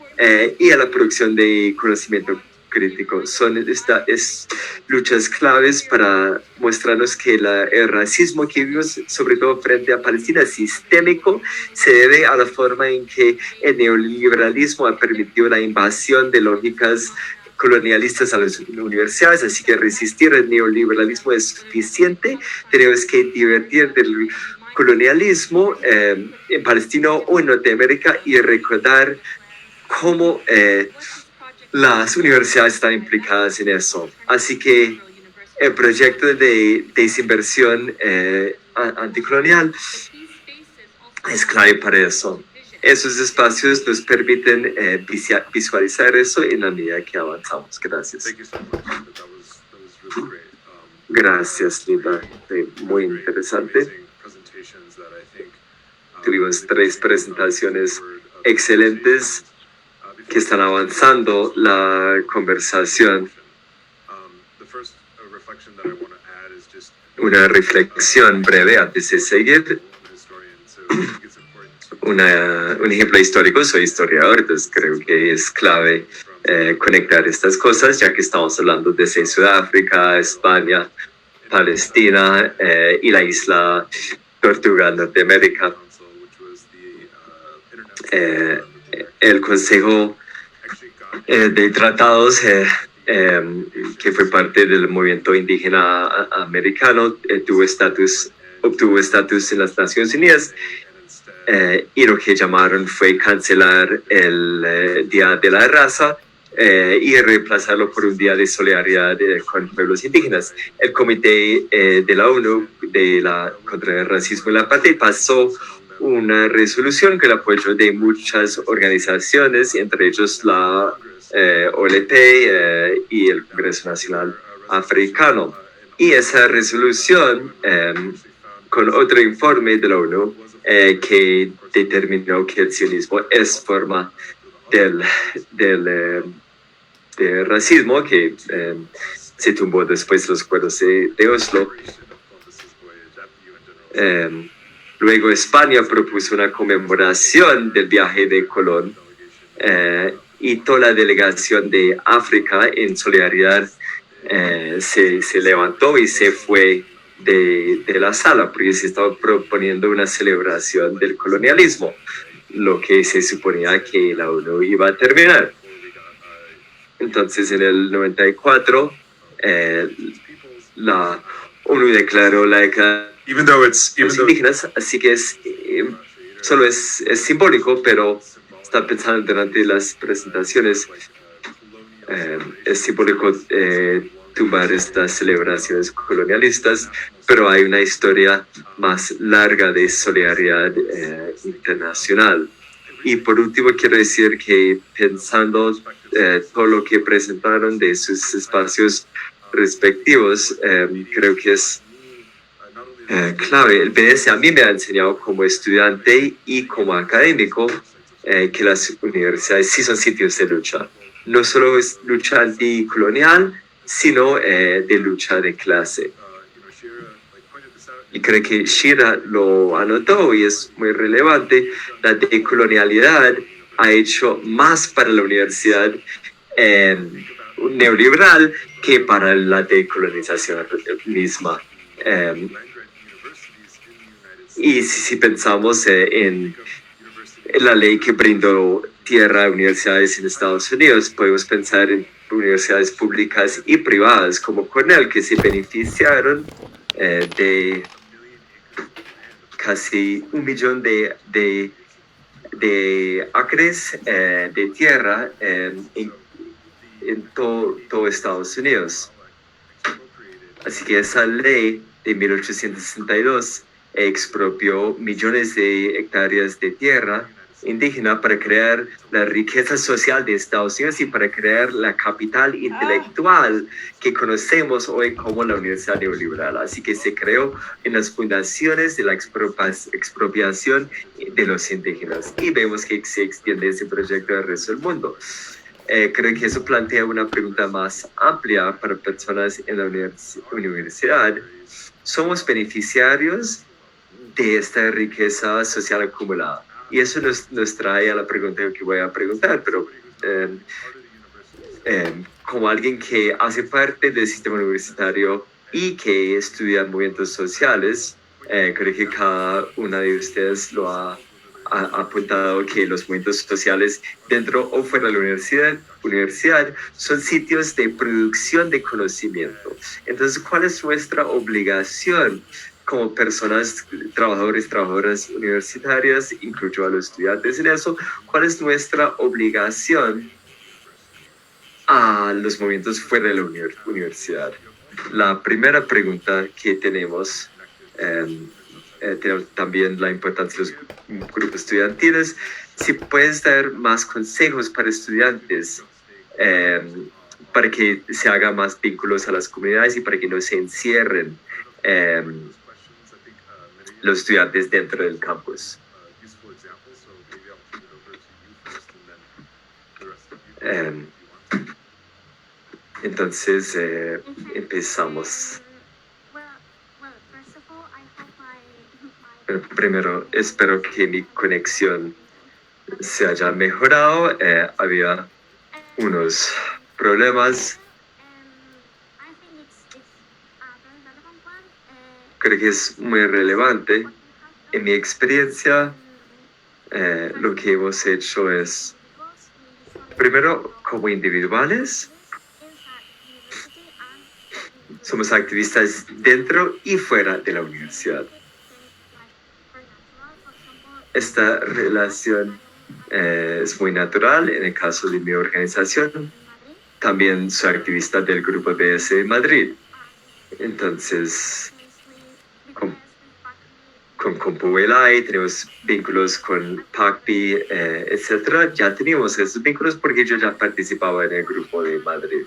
y a la producción de conocimiento crítico. Son luchas claves para mostrarnos que el racismo que vivimos, sobre todo frente a Palestina, es sistémico. Se debe a la forma en que el neoliberalismo ha permitido la invasión de lógicas colonialistas a las universidades, así que resistir el neoliberalismo es suficiente. Tenemos que divertir del colonialismo en Palestina o en Norteamérica y recordar cómo las universidades están implicadas en eso. Así que el proyecto de desinversión anticolonial es clave para eso. Esos espacios nos permiten visualizar eso en la medida que avanzamos. Gracias. Gracias, Linda. Muy interesante. Tuvimos 3 presentaciones excelentes que están avanzando la conversación. Una reflexión breve antes de seguir. Un ejemplo histórico, soy historiador, entonces creo que es clave conectar estas cosas, ya que estamos hablando de Sudáfrica, España, Palestina y la isla Tortuga Norteamérica. El Consejo de Tratados, que fue parte del movimiento indígena americano, obtuvo estatus en las Naciones Unidas, y lo que llamaron fue cancelar el Día de la Raza y reemplazarlo por un día de solidaridad con pueblos indígenas. El Comité de la ONU contra el Racismo y la Apartheid pasó una resolución con el apoyo de muchas organizaciones, entre ellos la OLP y el Congreso Nacional Africano. Y esa resolución, con otro informe de la ONU, que determinó que el sionismo es forma del racismo, que se tumbó después de los acuerdos de Oslo. Luego España propuso una conmemoración del viaje de Colón, y toda la delegación de África en solidaridad se levantó y se fue de la sala, porque se estaba proponiendo una celebración del colonialismo, lo que se suponía que la ONU iba a terminar. Entonces, en el 94, la ONU declaró la los indígenas, así que solo es simbólico, pero está pensando durante las presentaciones, es simbólico tumbar estas celebraciones colonialistas, pero hay una historia más larga de solidaridad internacional. Y por último quiero decir que pensando todo lo que presentaron de sus espacios respectivos, creo que es clave. El BDS a mí me ha enseñado como estudiante y como académico que las universidades sí son sitios de lucha. No solo es lucha anticolonial, sino de lucha de clase. Y creo que Shira lo anotó y es muy relevante. La decolonialidad ha hecho más para la universidad neoliberal que para la decolonización misma. Y si pensamos en la ley que brindó tierra a universidades en Estados Unidos, podemos pensar en universidades públicas y privadas como Cornell, que se beneficiaron de casi 1 millón de acres de tierra en todo Estados Unidos. Así que esa ley de 1862 expropió millones de hectáreas de tierra indígena para crear la riqueza social de Estados Unidos y para crear la capital intelectual que conocemos hoy como la Universidad Neoliberal. Así que se creó en las fundaciones de la expropiación de los indígenas y vemos que se extiende ese proyecto al resto del mundo. Creo que eso plantea una pregunta más amplia para personas en la universidad. ¿Somos beneficiarios de esta riqueza social acumulada? Y eso nos trae a la pregunta que voy a preguntar, pero como alguien que hace parte del sistema universitario y que estudia movimientos sociales, creo que cada una de ustedes lo ha apuntado, que los movimientos sociales dentro o fuera de la universidad son sitios de producción de conocimiento. Entonces, ¿cuál es nuestra obligación como personas, trabajadoras universitarias, incluyo a los estudiantes en eso? ¿Cuál es nuestra obligación a los movimientos fuera de la universidad? La primera pregunta que tenemos, también la importancia de los grupos estudiantiles, si puedes dar más consejos para estudiantes para que se hagan más vínculos a las comunidades y para que no se encierren los estudiantes dentro del campus. Entonces empezamos. Pero primero, espero que mi conexión se haya mejorado. Había unos problemas. Creo que es muy relevante. En mi experiencia, lo que hemos hecho es, primero, como individuales, somos activistas dentro y fuera de la universidad. Esta relación es muy natural en el caso de mi organización. También soy activista del Grupo BS de Madrid. Entonces, con CompuLI tenemos vínculos con PACPI, etc. Ya teníamos esos vínculos porque yo ya participaba en el Grupo de Madrid.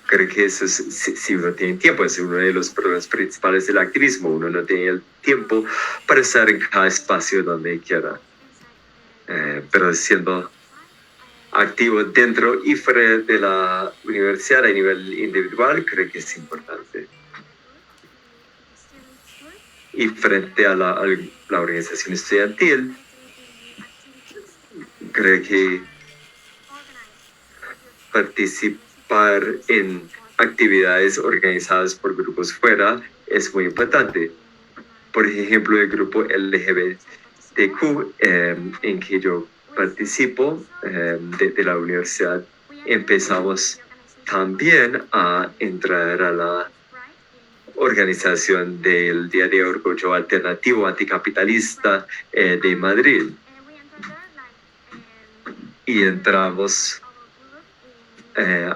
Creo que eso es, si uno tiene tiempo, es uno de los problemas principales del activismo. Uno no tiene el tiempo para estar en cada espacio donde quiera. Pero siendo activo dentro y fuera de la universidad a nivel individual, creo que es importante. Y frente a la organización estudiantil, creo que participar en actividades organizadas por grupos fuera es muy importante. Por ejemplo, el grupo LGBTQ en que yo participo de la universidad, empezamos también a entrar a la organización del Día de Orgullo Alternativo Anticapitalista de Madrid. Y entramos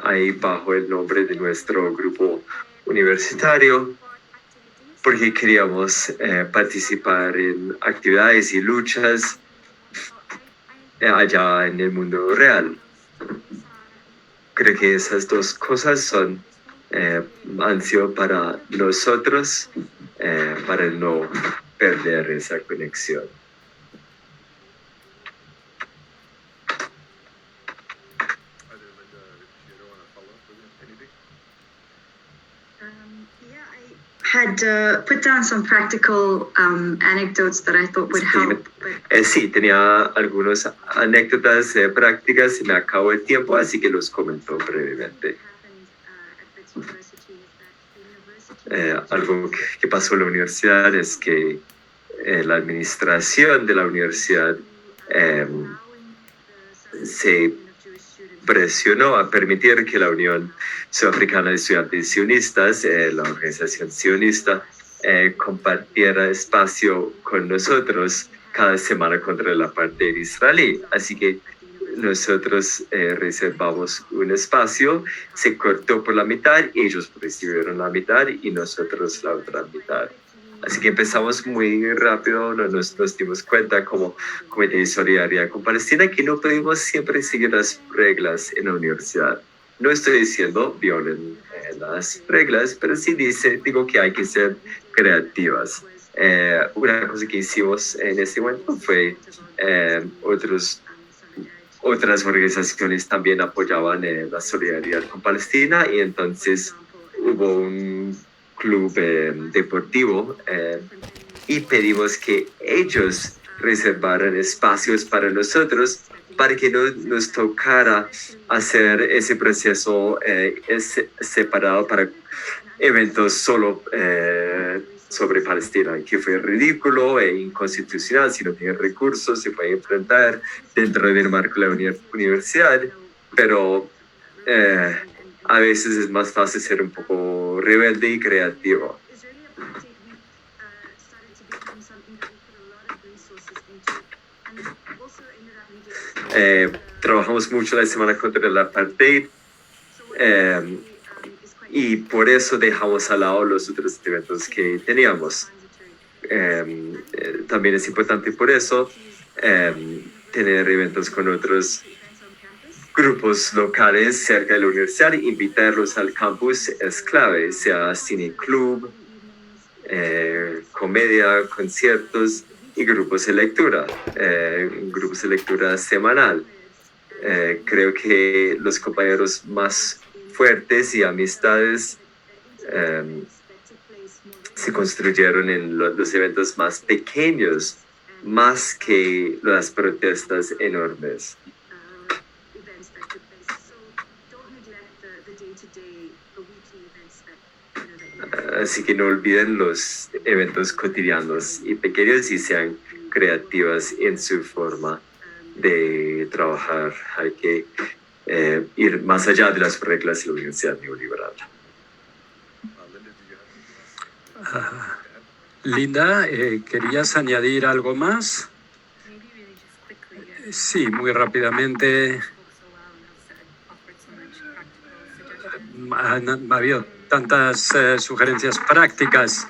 ahí bajo el nombre de nuestro grupo universitario porque queríamos participar en actividades y luchas allá en el mundo real. Creo que esas dos cosas han sido para nosotros para no perder esa conexión. Had put down some practical anecdotes that I thought would help. Sí, tenía algunas anécdotas prácticas y me acabó el tiempo, así que los comento brevemente. Algo que pasó en la universidad es que la administración de la universidad se presionó a permitir que la Unión Sudafricana de Estudiantes Sionistas, la organización sionista, compartiera espacio con nosotros cada semana contra el apartheid israelí. Así que nosotros reservamos un espacio, se cortó por la mitad, ellos recibieron la mitad y nosotros la otra mitad. Así que empezamos muy rápido, nos dimos cuenta como Comité de Solidaridad con Palestina que no podemos siempre seguir las reglas en la universidad. No estoy diciendo violen las reglas, pero sí digo que hay que ser creativas. Una cosa que hicimos en ese momento fue otras organizaciones también apoyaban la solidaridad con Palestina y entonces hubo un club deportivo y pedimos que ellos reservaran espacios para nosotros para que no nos tocara hacer ese proceso separado para eventos solo sobre Palestina, que fue ridículo e inconstitucional. Si no tiene recursos se puede enfrentar dentro del marco de la universidad, pero a veces es más fácil ser un poco rebelde y creativo. Trabajamos mucho la semana contra el apartheid y por eso dejamos al lado los otros eventos que teníamos. También es importante por eso tener eventos con otros grupos locales cerca de la universidad, invitarlos al campus es clave, sea cine club, comedia, conciertos y grupos de lectura semanal. Creo que los compañeros más fuertes y amistades se construyeron en los eventos más pequeños, más que las protestas enormes. Así que no olviden los eventos cotidianos y pequeños y sean creativas en su forma de trabajar. Hay que ir más allá de las reglas de la universidad neoliberal. Linda, ¿querías añadir algo más? Sí, muy rápidamente. Ha habido tantas sugerencias prácticas.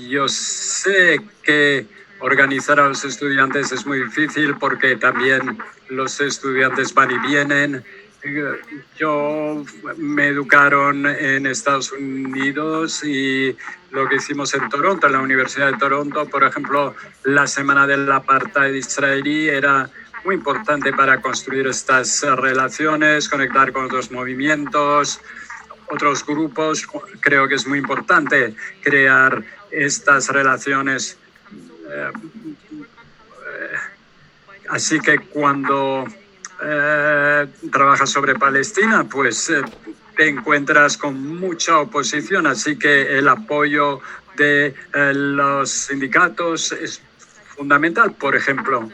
Yo sé que organizar a los estudiantes es muy difícil porque también los estudiantes van y vienen. Yo me educaron en Estados Unidos y lo que hicimos en Toronto, en la Universidad de Toronto, por ejemplo, la Semana del Apartheid israelí era muy importante para construir estas relaciones, conectar con otros movimientos, otros grupos. Creo que es muy importante crear estas relaciones. Así que cuando trabajas sobre Palestina, pues te encuentras con mucha oposición. Así que el apoyo de los sindicatos es fundamental. Por ejemplo,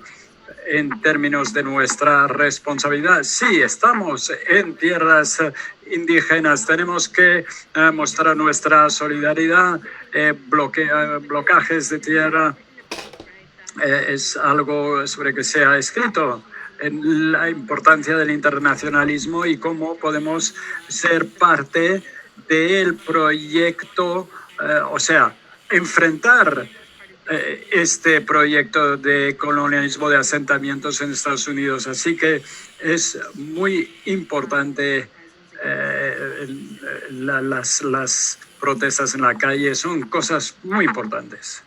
en términos de nuestra responsabilidad, sí, estamos en tierras indígenas, tenemos que mostrar nuestra solidaridad. Blocajes de tierra es algo sobre que se ha escrito, en la importancia del internacionalismo y cómo podemos ser parte del proyecto, o sea, enfrentar este proyecto de colonialismo de asentamientos en Estados Unidos. Así que es muy importante las protestas en la calle, son cosas muy importantes.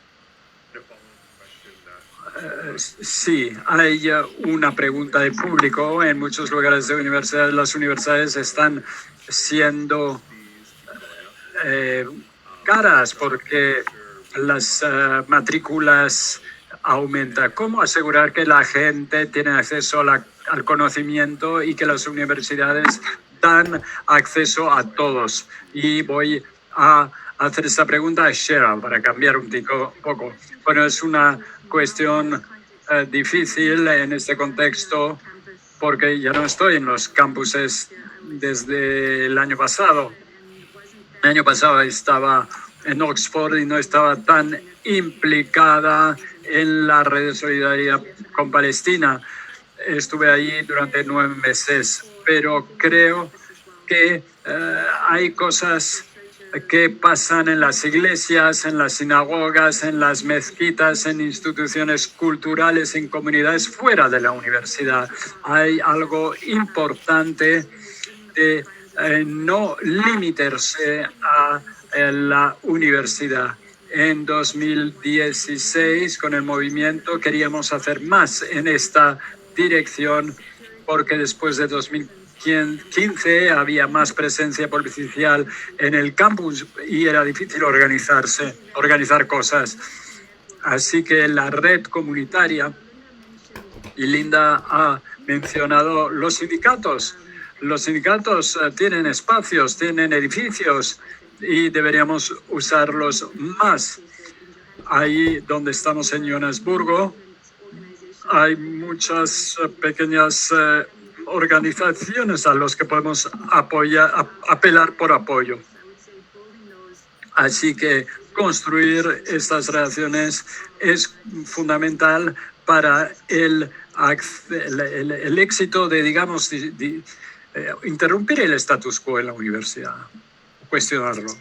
Sí, hay una pregunta de público. En muchos lugares de universidades, las universidades están siendo caras porque las matrículas aumentan. ¿Cómo asegurar que la gente tiene acceso al conocimiento y que las universidades dan acceso a todos? Y voy a hacer esta pregunta a Cheryl para cambiar un poco. Bueno, es una cuestión difícil en este contexto porque ya no estoy en los campuses desde el año pasado. El año pasado estaba en Oxford y no estaba tan implicada en la red de solidaridad con Palestina. Estuve allí durante 9 meses, pero creo que hay cosas que pasan en las iglesias, en las sinagogas, en las mezquitas, en instituciones culturales, en comunidades fuera de la universidad. Hay algo importante de no limitarse a la universidad. En 2016, con el movimiento, queríamos hacer más en esta dirección porque después de 2015 había más presencia policial en el campus y era difícil organizar cosas. Así que la red comunitaria, y Linda ha mencionado los sindicatos. Los sindicatos tienen espacios, tienen edificios y deberíamos usarlos más. Ahí donde estamos en Johannesburgo hay muchas pequeñas organizaciones a las que podemos apelar por apoyo. Así que construir estas relaciones es fundamental para el éxito de, digamos, interrumpir el status quo en la universidad, cuestionarlo.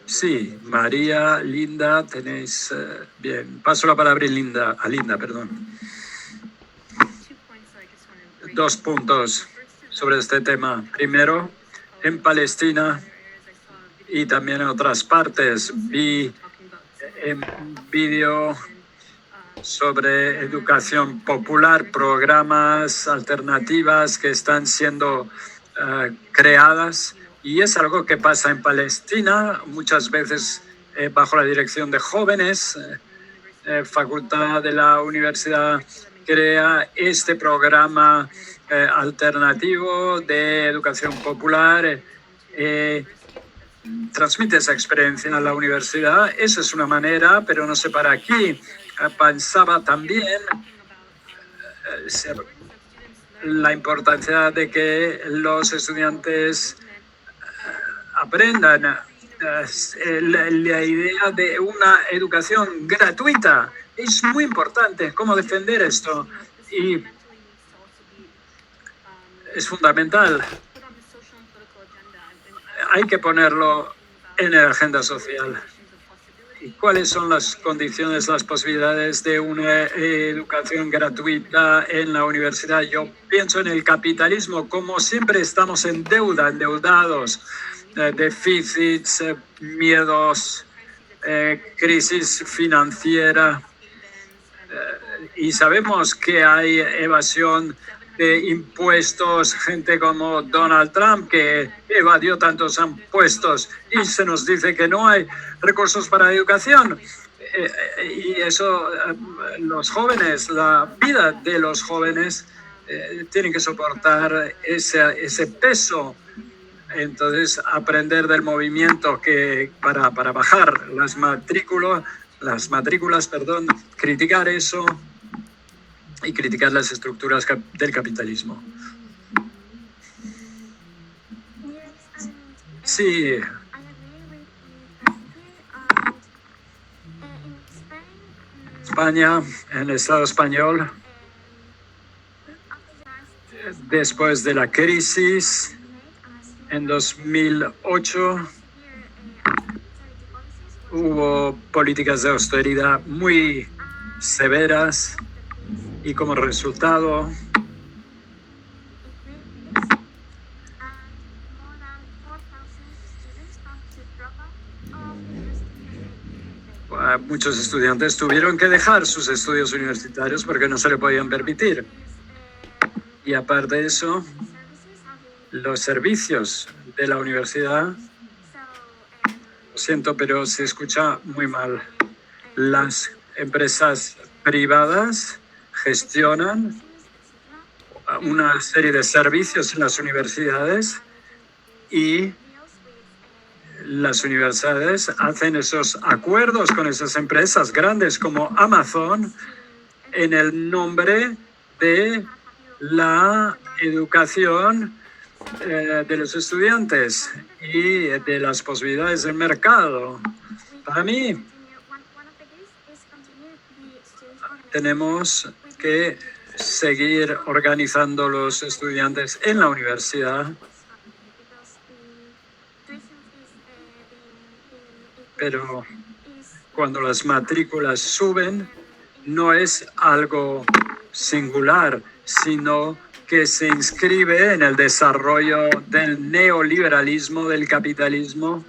Sí, María, Linda, tenéis... bien, paso la palabra a Linda, perdón. 2 puntos sobre este tema. Primero, en Palestina y también en otras partes, vi en vídeo sobre educación popular, programas alternativas que están siendo creadas, y es algo que pasa en Palestina muchas veces bajo la dirección de jóvenes. Facultad de la universidad crea este programa alternativo de educación popular, transmite esa experiencia a la universidad. Eso es una manera, pero no sé para aquí. Pensaba también la importancia de que los estudiantes aprendan la idea de una educación gratuita. Es muy importante cómo defender esto, y es fundamental. Hay que ponerlo en la agenda social. ¿Y cuáles son las condiciones, las posibilidades de una educación gratuita en la universidad? Yo pienso en el capitalismo, como siempre estamos en deuda, endeudados, déficits, miedos, crisis financiera, y sabemos que hay evasión de impuestos, gente como Donald Trump que evadió tantos impuestos, y se nos dice que no hay recursos para educación. Y eso, los jóvenes, la vida de los jóvenes tienen que soportar ese peso. Entonces, aprender del movimiento que para bajar las matrículas, criticar eso y criticar las estructuras del capitalismo. Sí. España, en el Estado español, después de la crisis, en 2008, hubo políticas de austeridad muy severas, y como resultado muchos estudiantes tuvieron que dejar sus estudios universitarios porque no se le podían permitir. Y aparte de eso, los servicios de la universidad, lo siento, pero se escucha muy mal. Las empresas privadas gestionan una serie de servicios en las universidades, y las universidades hacen esos acuerdos con esas empresas grandes como Amazon en el nombre de la educación de los estudiantes y de las posibilidades del mercado. Para mí, tenemos que seguir organizando los estudiantes en la universidad, pero cuando las matrículas suben, no es algo singular, sino que se inscribe en el desarrollo del neoliberalismo, del capitalismo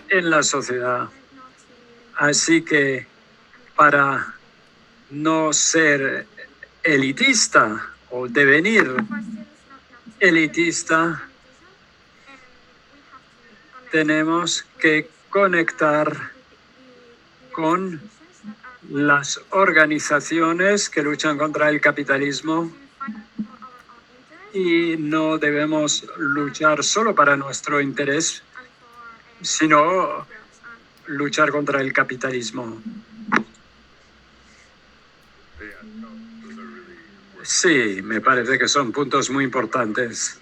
en la sociedad. Así que para no ser elitista o devenir elitista, tenemos que conectar con las organizaciones que luchan contra el capitalismo, y no debemos luchar solo para nuestro interés, sino luchar contra el capitalismo. Sí, me parece que son puntos muy importantes.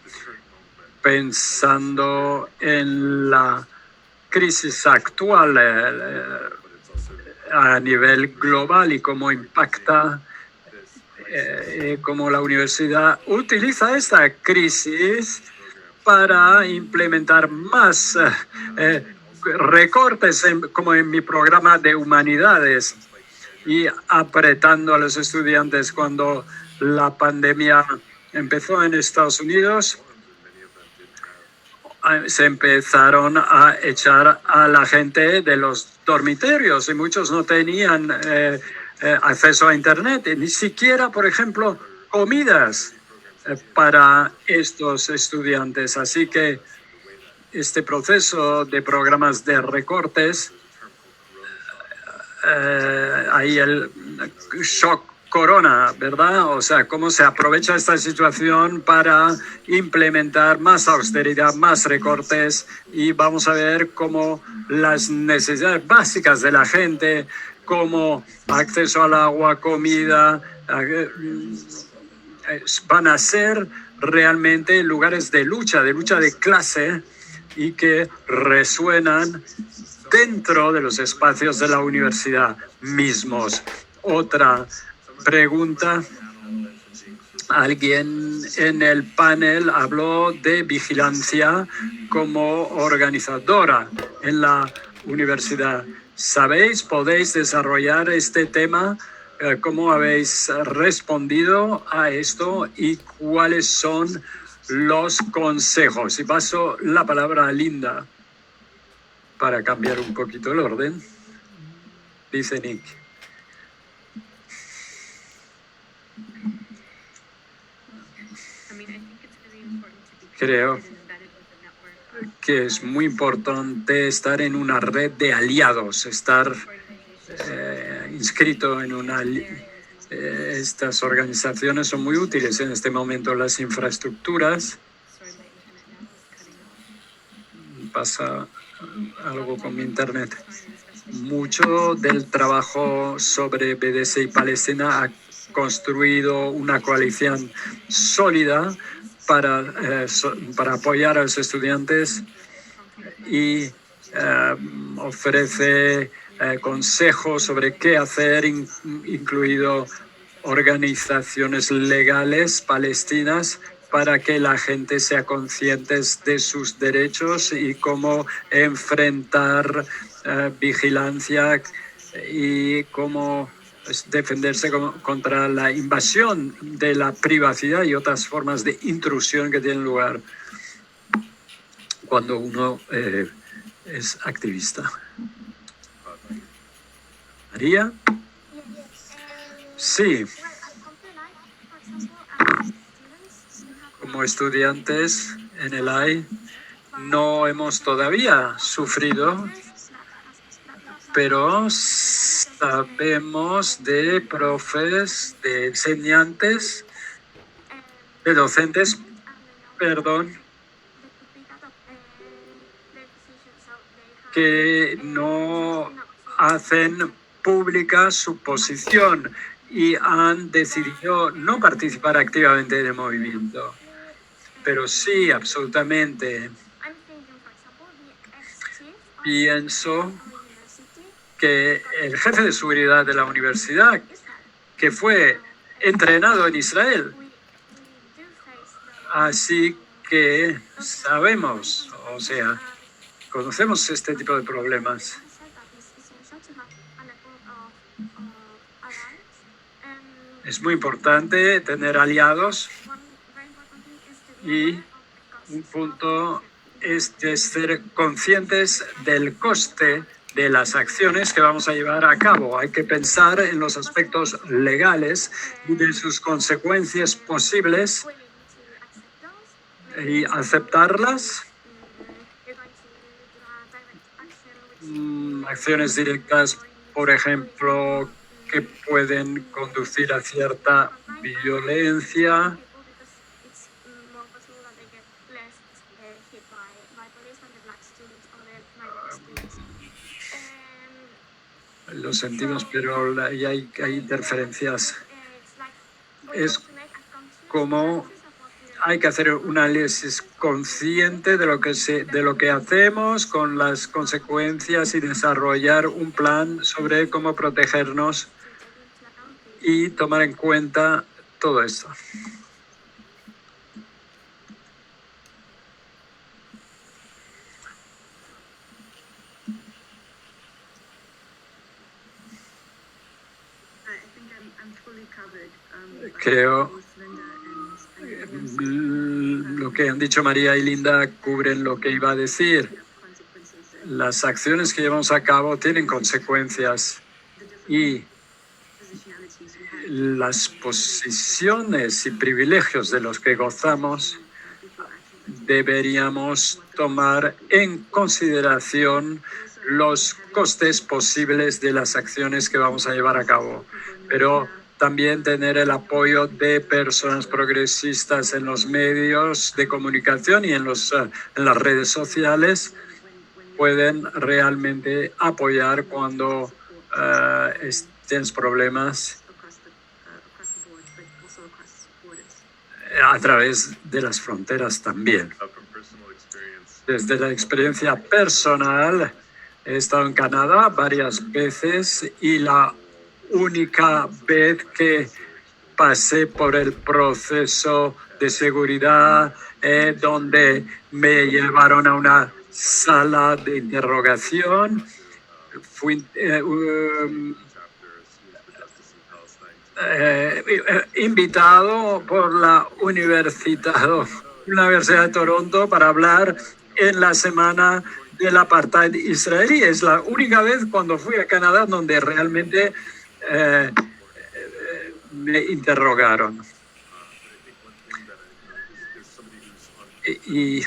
Pensando en la crisis actual a nivel global y cómo impacta, cómo la universidad utiliza esta crisis para implementar más recortes, como en mi programa de humanidades, y apretando a los estudiantes cuando la pandemia empezó en Estados Unidos, se empezaron a echar a la gente de los dormitorios y muchos no tenían acceso a Internet, ni siquiera, por ejemplo, comidas para estos estudiantes. Así que este proceso de programas de recortes, ahí el shock corona, ¿verdad? O sea, cómo se aprovecha esta situación para implementar más austeridad, más recortes, y vamos a ver cómo las necesidades básicas de la gente, como acceso al agua, comida, van a ser realmente lugares de lucha de clase, y que resuenan dentro de los espacios de la universidad mismos. Otra pregunta. Alguien en el panel habló de vigilancia como organizadora en la universidad. ¿Sabéis? ¿Podéis desarrollar este tema? ¿Cómo habéis respondido a esto y cuáles son los consejos? Y paso la palabra a Linda para cambiar un poquito el orden. Dice Nick. Creo que es muy importante estar en una red de aliados, estar inscrito en una... estas organizaciones son muy útiles en este momento. Las infraestructuras... Pasa algo con mi internet. Mucho del trabajo sobre BDS y Palestina ha construido una coalición sólida para apoyar a los estudiantes y ofrece consejos sobre qué hacer, incluido organizaciones legales palestinas, para que la gente sea consciente de sus derechos y cómo enfrentar vigilancia y cómo defenderse contra la invasión de la privacidad y otras formas de intrusión que tienen lugar cuando uno es activista. María. Sí. Como estudiantes en el AI no hemos todavía sufrido, pero sabemos de profes, de enseñantes, de docentes, perdón, que no hacen pública su posición y han decidido no participar activamente en el movimiento. Pero sí, absolutamente. Pienso que el jefe de seguridad de la universidad, que fue entrenado en Israel, así que sabemos, o sea, conocemos este tipo de problemas. Es muy importante tener aliados y un punto es de ser conscientes del coste de las acciones que vamos a llevar a cabo. Hay que pensar en los aspectos legales y de sus consecuencias posibles y aceptarlas. Acciones directas, por ejemplo, que pueden conducir a cierta violencia. Lo sentimos, pero hay interferencias. Es como hay que hacer un análisis consciente de lo que hacemos con las consecuencias y desarrollar un plan sobre cómo protegernos y tomar en cuenta todo esto. Creo lo que han dicho María y Linda cubren lo que iba a decir. Las acciones que llevamos a cabo tienen consecuencias y las posiciones y privilegios de los que gozamos deberíamos tomar en consideración los costes posibles de las acciones que vamos a llevar a cabo, pero también tener el apoyo de personas progresistas en los medios de comunicación y en las redes sociales pueden realmente apoyar cuando tienes problemas a través de las fronteras también. Desde la experiencia personal, he estado en Canadá varias veces y la única vez que pasé por el proceso de seguridad donde me llevaron a una sala de interrogación, fui invitado por la Universidad de Toronto para hablar en la semana del apartheid israelí. Es la única vez cuando fui a Canadá donde realmente me interrogaron. Y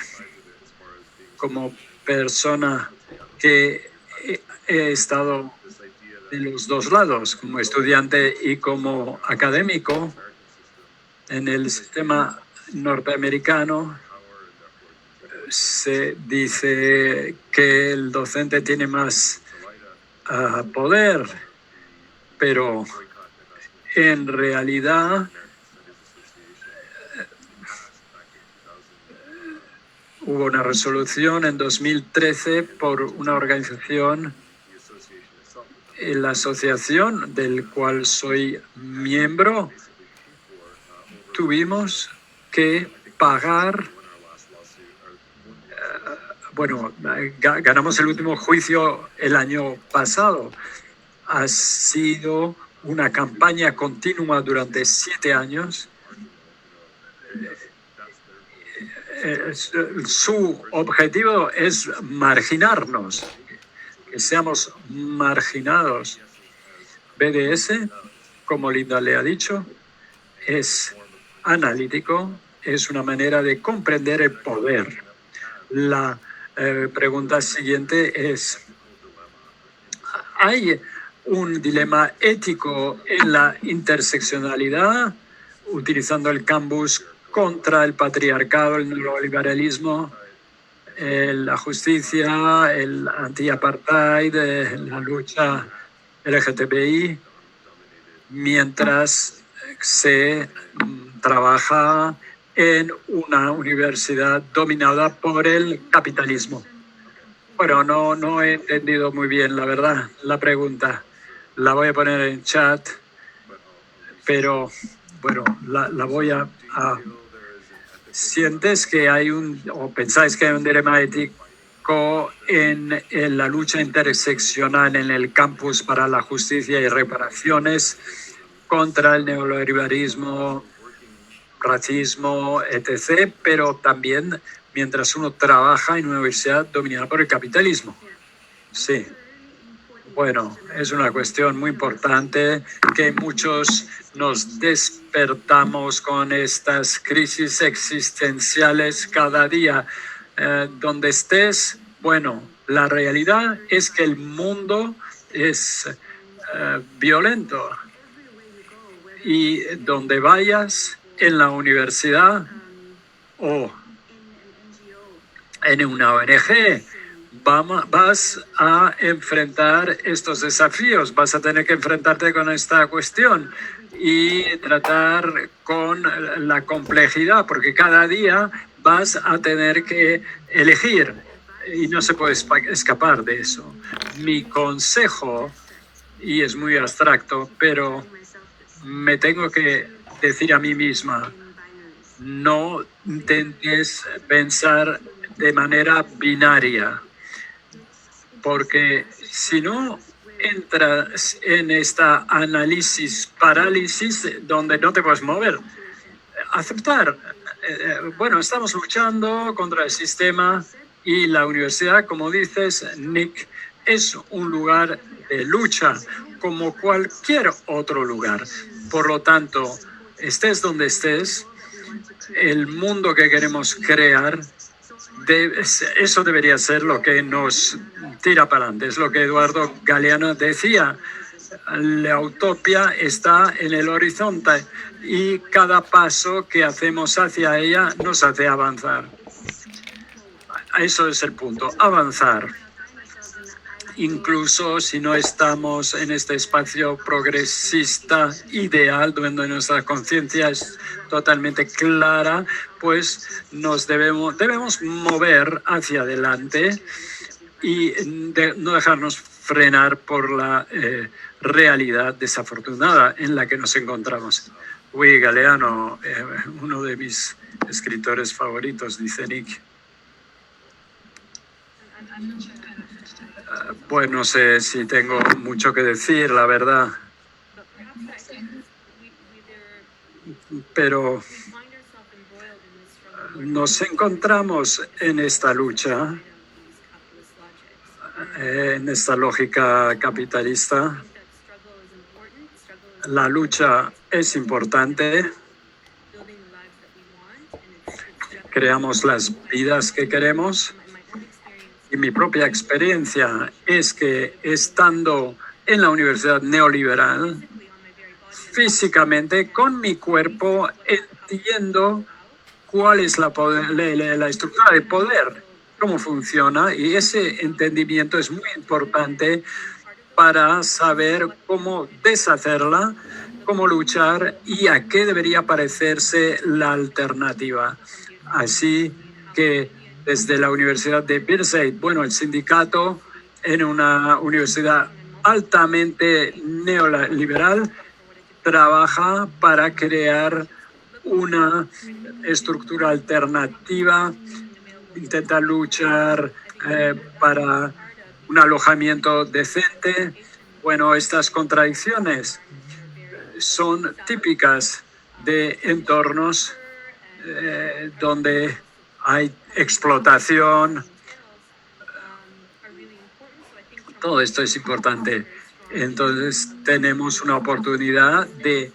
como persona que he estado de los dos lados, como estudiante y como académico, en el sistema norteamericano se dice que el docente tiene más poder, pero en realidad hubo una resolución en 2013 por una organización, la asociación del cual soy miembro, tuvimos que pagar, ganamos el último juicio el año pasado. Ha sido una campaña continua durante 7 años. Su objetivo es marginarnos, que seamos marginados. BDS, como Linda le ha dicho, es analítico, es una manera de comprender el poder. La pregunta siguiente es, ¿hay un dilema ético en la interseccionalidad utilizando el campus contra el patriarcado, el neoliberalismo, la justicia, el anti-apartheid, la lucha LGTBI, mientras se trabaja en una universidad dominada por el capitalismo? Bueno, no he entendido muy bien, la verdad, la pregunta. La voy a poner en chat, pero bueno, la voy a ¿sientes que hay o pensáis que hay un dilema ético en la lucha interseccional en el campus para la justicia y reparaciones contra el neoliberalismo, racismo, etc., pero también mientras uno trabaja en una universidad dominada por el capitalismo? Sí. Bueno, es una cuestión muy importante que muchos nos despertamos con estas crisis existenciales cada día. Donde estés, bueno, la realidad es que el mundo es violento. Y donde vayas, en la universidad o en una ONG, vas a enfrentar estos desafíos, vas a tener que enfrentarte con esta cuestión y tratar con la complejidad, porque cada día vas a tener que elegir y no se puede escapar de eso. Mi consejo, y es muy abstracto, pero me tengo que decir a mí misma, no intentes pensar de manera binaria, porque si no, entras en esta análisis parálisis donde no te puedes mover. Aceptar, bueno, estamos luchando contra el sistema y la universidad, como dices, Nick, es un lugar de lucha como cualquier otro lugar. Por lo tanto, estés donde estés, el mundo que queremos crear, eso debería ser lo que nos tira para adelante. Es lo que Eduardo Galeano decía. La utopía está en el horizonte y cada paso que hacemos hacia ella nos hace avanzar. Eso es el punto, avanzar. Incluso si no estamos en este espacio progresista ideal, donde nuestra conciencia es totalmente clara, pues nos debemos mover hacia adelante y no dejarnos frenar por la realidad desafortunada en la que nos encontramos. Uy, Galeano, uno de mis escritores favoritos, dice Nick. Pues no sé si tengo mucho que decir, la verdad. Pero nos encontramos en esta lucha, en esta lógica capitalista. La lucha es importante. Creamos las vidas que queremos. Y mi propia experiencia es que estando en la universidad neoliberal, físicamente, con mi cuerpo, entiendo cuál es la estructura de poder, cómo funciona, y ese entendimiento es muy importante para saber cómo deshacerla, cómo luchar y a qué debería parecerse la alternativa. Así que desde la Universidad de Birzeit, bueno, el sindicato en una universidad altamente neoliberal trabaja para crear una estructura alternativa, intenta luchar para un alojamiento decente. Bueno, estas contradicciones son típicas de entornos donde hay explotación. Todo esto es importante. Entonces tenemos una oportunidad de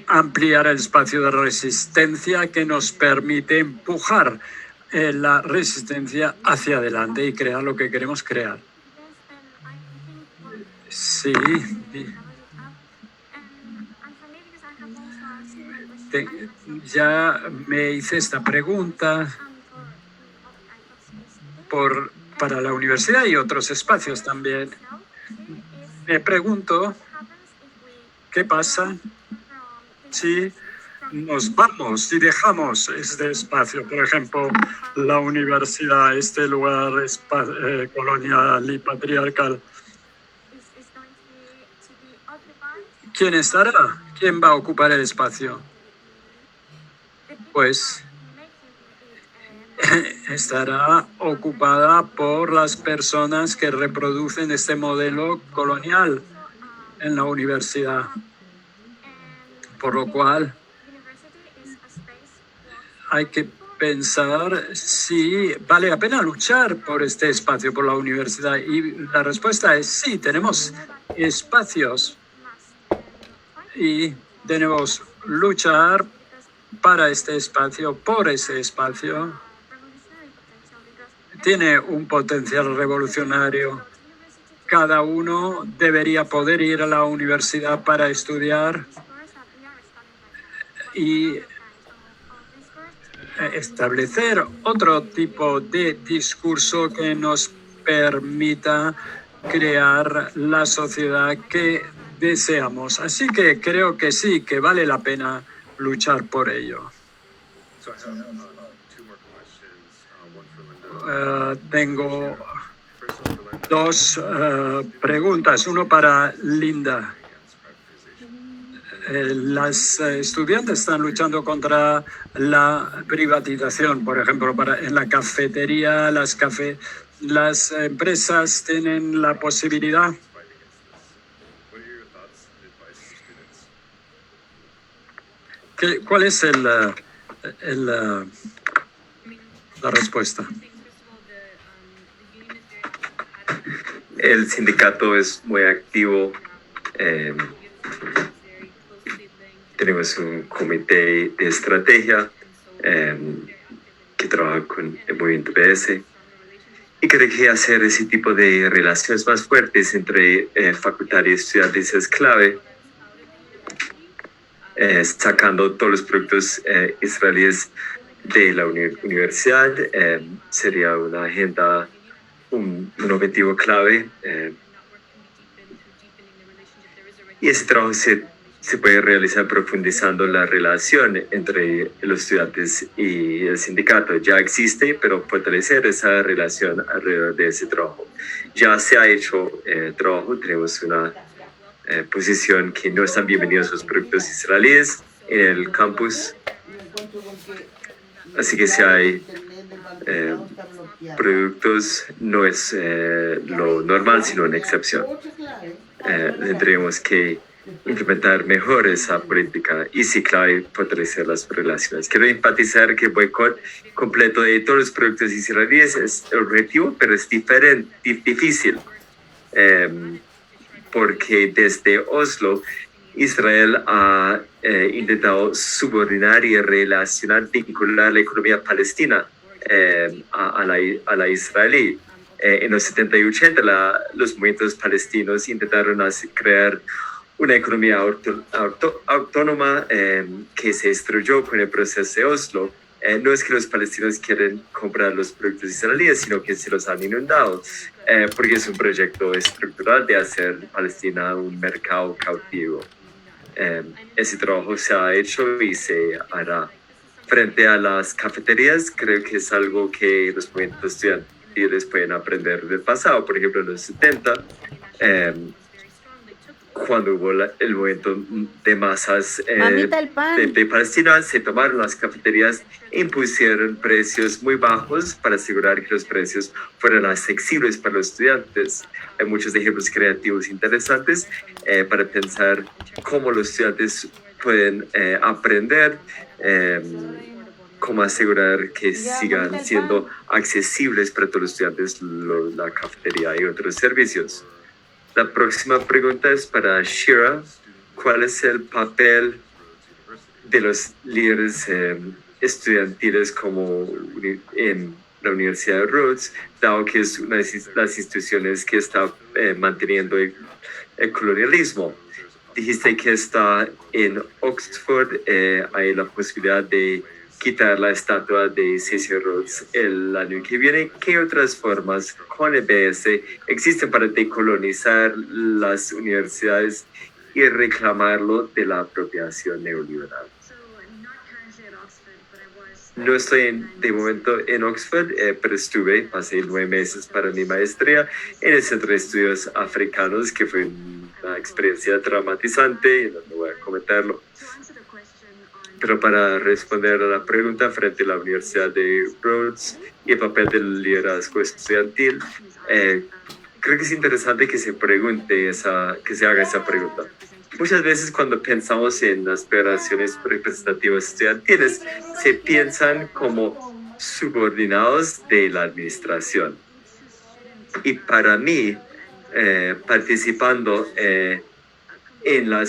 ampliar el espacio de resistencia que nos permite empujar la resistencia hacia adelante y crear lo que queremos crear. Sí. Ya me hice esta pregunta para la universidad y otros espacios también. Me pregunto, ¿qué pasa si nos vamos y dejamos este espacio? Por ejemplo, la universidad, este lugar colonial y patriarcal. ¿Quién estará? ¿Quién va a ocupar el espacio? Pues estará ocupada por las personas que reproducen este modelo colonial en la universidad. Por lo cual hay que pensar si vale la pena luchar por este espacio, por la universidad. Y la respuesta es sí, tenemos espacios y debemos luchar para este espacio, por ese espacio. Tiene un potencial revolucionario. Cada uno debería poder ir a la universidad para estudiar y establecer otro tipo de discurso que nos permita crear la sociedad que deseamos. Así que creo que sí, que vale la pena luchar por ello. Tengo dos preguntas. Uno para Linda. Las estudiantes están luchando contra la privatización, por ejemplo, en la cafetería, las empresas tienen la posibilidad ¿Cuál es la respuesta? El sindicato es muy activo. Tenemos un comité de estrategia que trabaja con el movimiento PS y creo que hacer ese tipo de relaciones más fuertes entre facultad y estudiantes es clave, sacando todos los productos israelíes de la universidad. Sería una agenda, un objetivo clave, y ese trabajo se puede realizar profundizando la relación entre los estudiantes y el sindicato. Ya existe, pero fortalecer esa relación alrededor de ese trabajo. Ya se ha hecho trabajo, tenemos una posición que no están bienvenidos los productos israelíes en el campus. Así que si hay productos, no es lo normal, sino una excepción. Tendremos que implementar mejor esa política y sí, clave, fortalecer las relaciones. Quiero enfatizar que el boicot completo de todos los productos israelíes es el objetivo, pero es difícil, porque desde Oslo Israel ha intentado subordinar y relacionar, vincular la economía palestina a la israelí. En los 70 y 80 los movimientos palestinos intentaron crear una economía autónoma que se destruyó con el proceso de Oslo. No es que los palestinos quieren comprar los productos israelíes, sino que se los han inundado, porque es un proyecto estructural de hacer Palestina un mercado cautivo. Ese trabajo se ha hecho y se hará. Frente a las cafeterías, creo que es algo que los movimientos estudiantiles pueden aprender del pasado. Por ejemplo, en los 70, cuando hubo el movimiento de masas de Palestina, se tomaron las cafeterías e impusieron precios muy bajos para asegurar que los precios fueran accesibles para los estudiantes. Hay muchos ejemplos creativos interesantes para pensar cómo los estudiantes pueden aprender cómo asegurar que sigan siendo accesibles para todos los estudiantes la cafetería y otros servicios. La próxima pregunta es para Shira. ¿Cuál es el papel de los líderes estudiantiles como en la Universidad de Rhodes, dado que es una de las instituciones que está manteniendo el colonialismo? Dijiste que está en Oxford, hay la posibilidad de quitar la estatua de Cecil Rhodes el año que viene. ¿Qué otras formas con el BS existen para decolonizar las universidades y reclamarlo de la apropiación neoliberal? No estoy de momento en Oxford, pero pasé 9 meses para mi maestría en el Centro de Estudios Africanos, que fue una experiencia traumatizante y no voy a comentarlo. Pero para responder a la pregunta frente a la Universidad de Rhodes y el papel del liderazgo estudiantil, creo que es interesante que se haga esa pregunta. Muchas veces cuando pensamos en las federaciones representativas estudiantiles, se piensan como subordinados de la administración. Y para mí, participando en la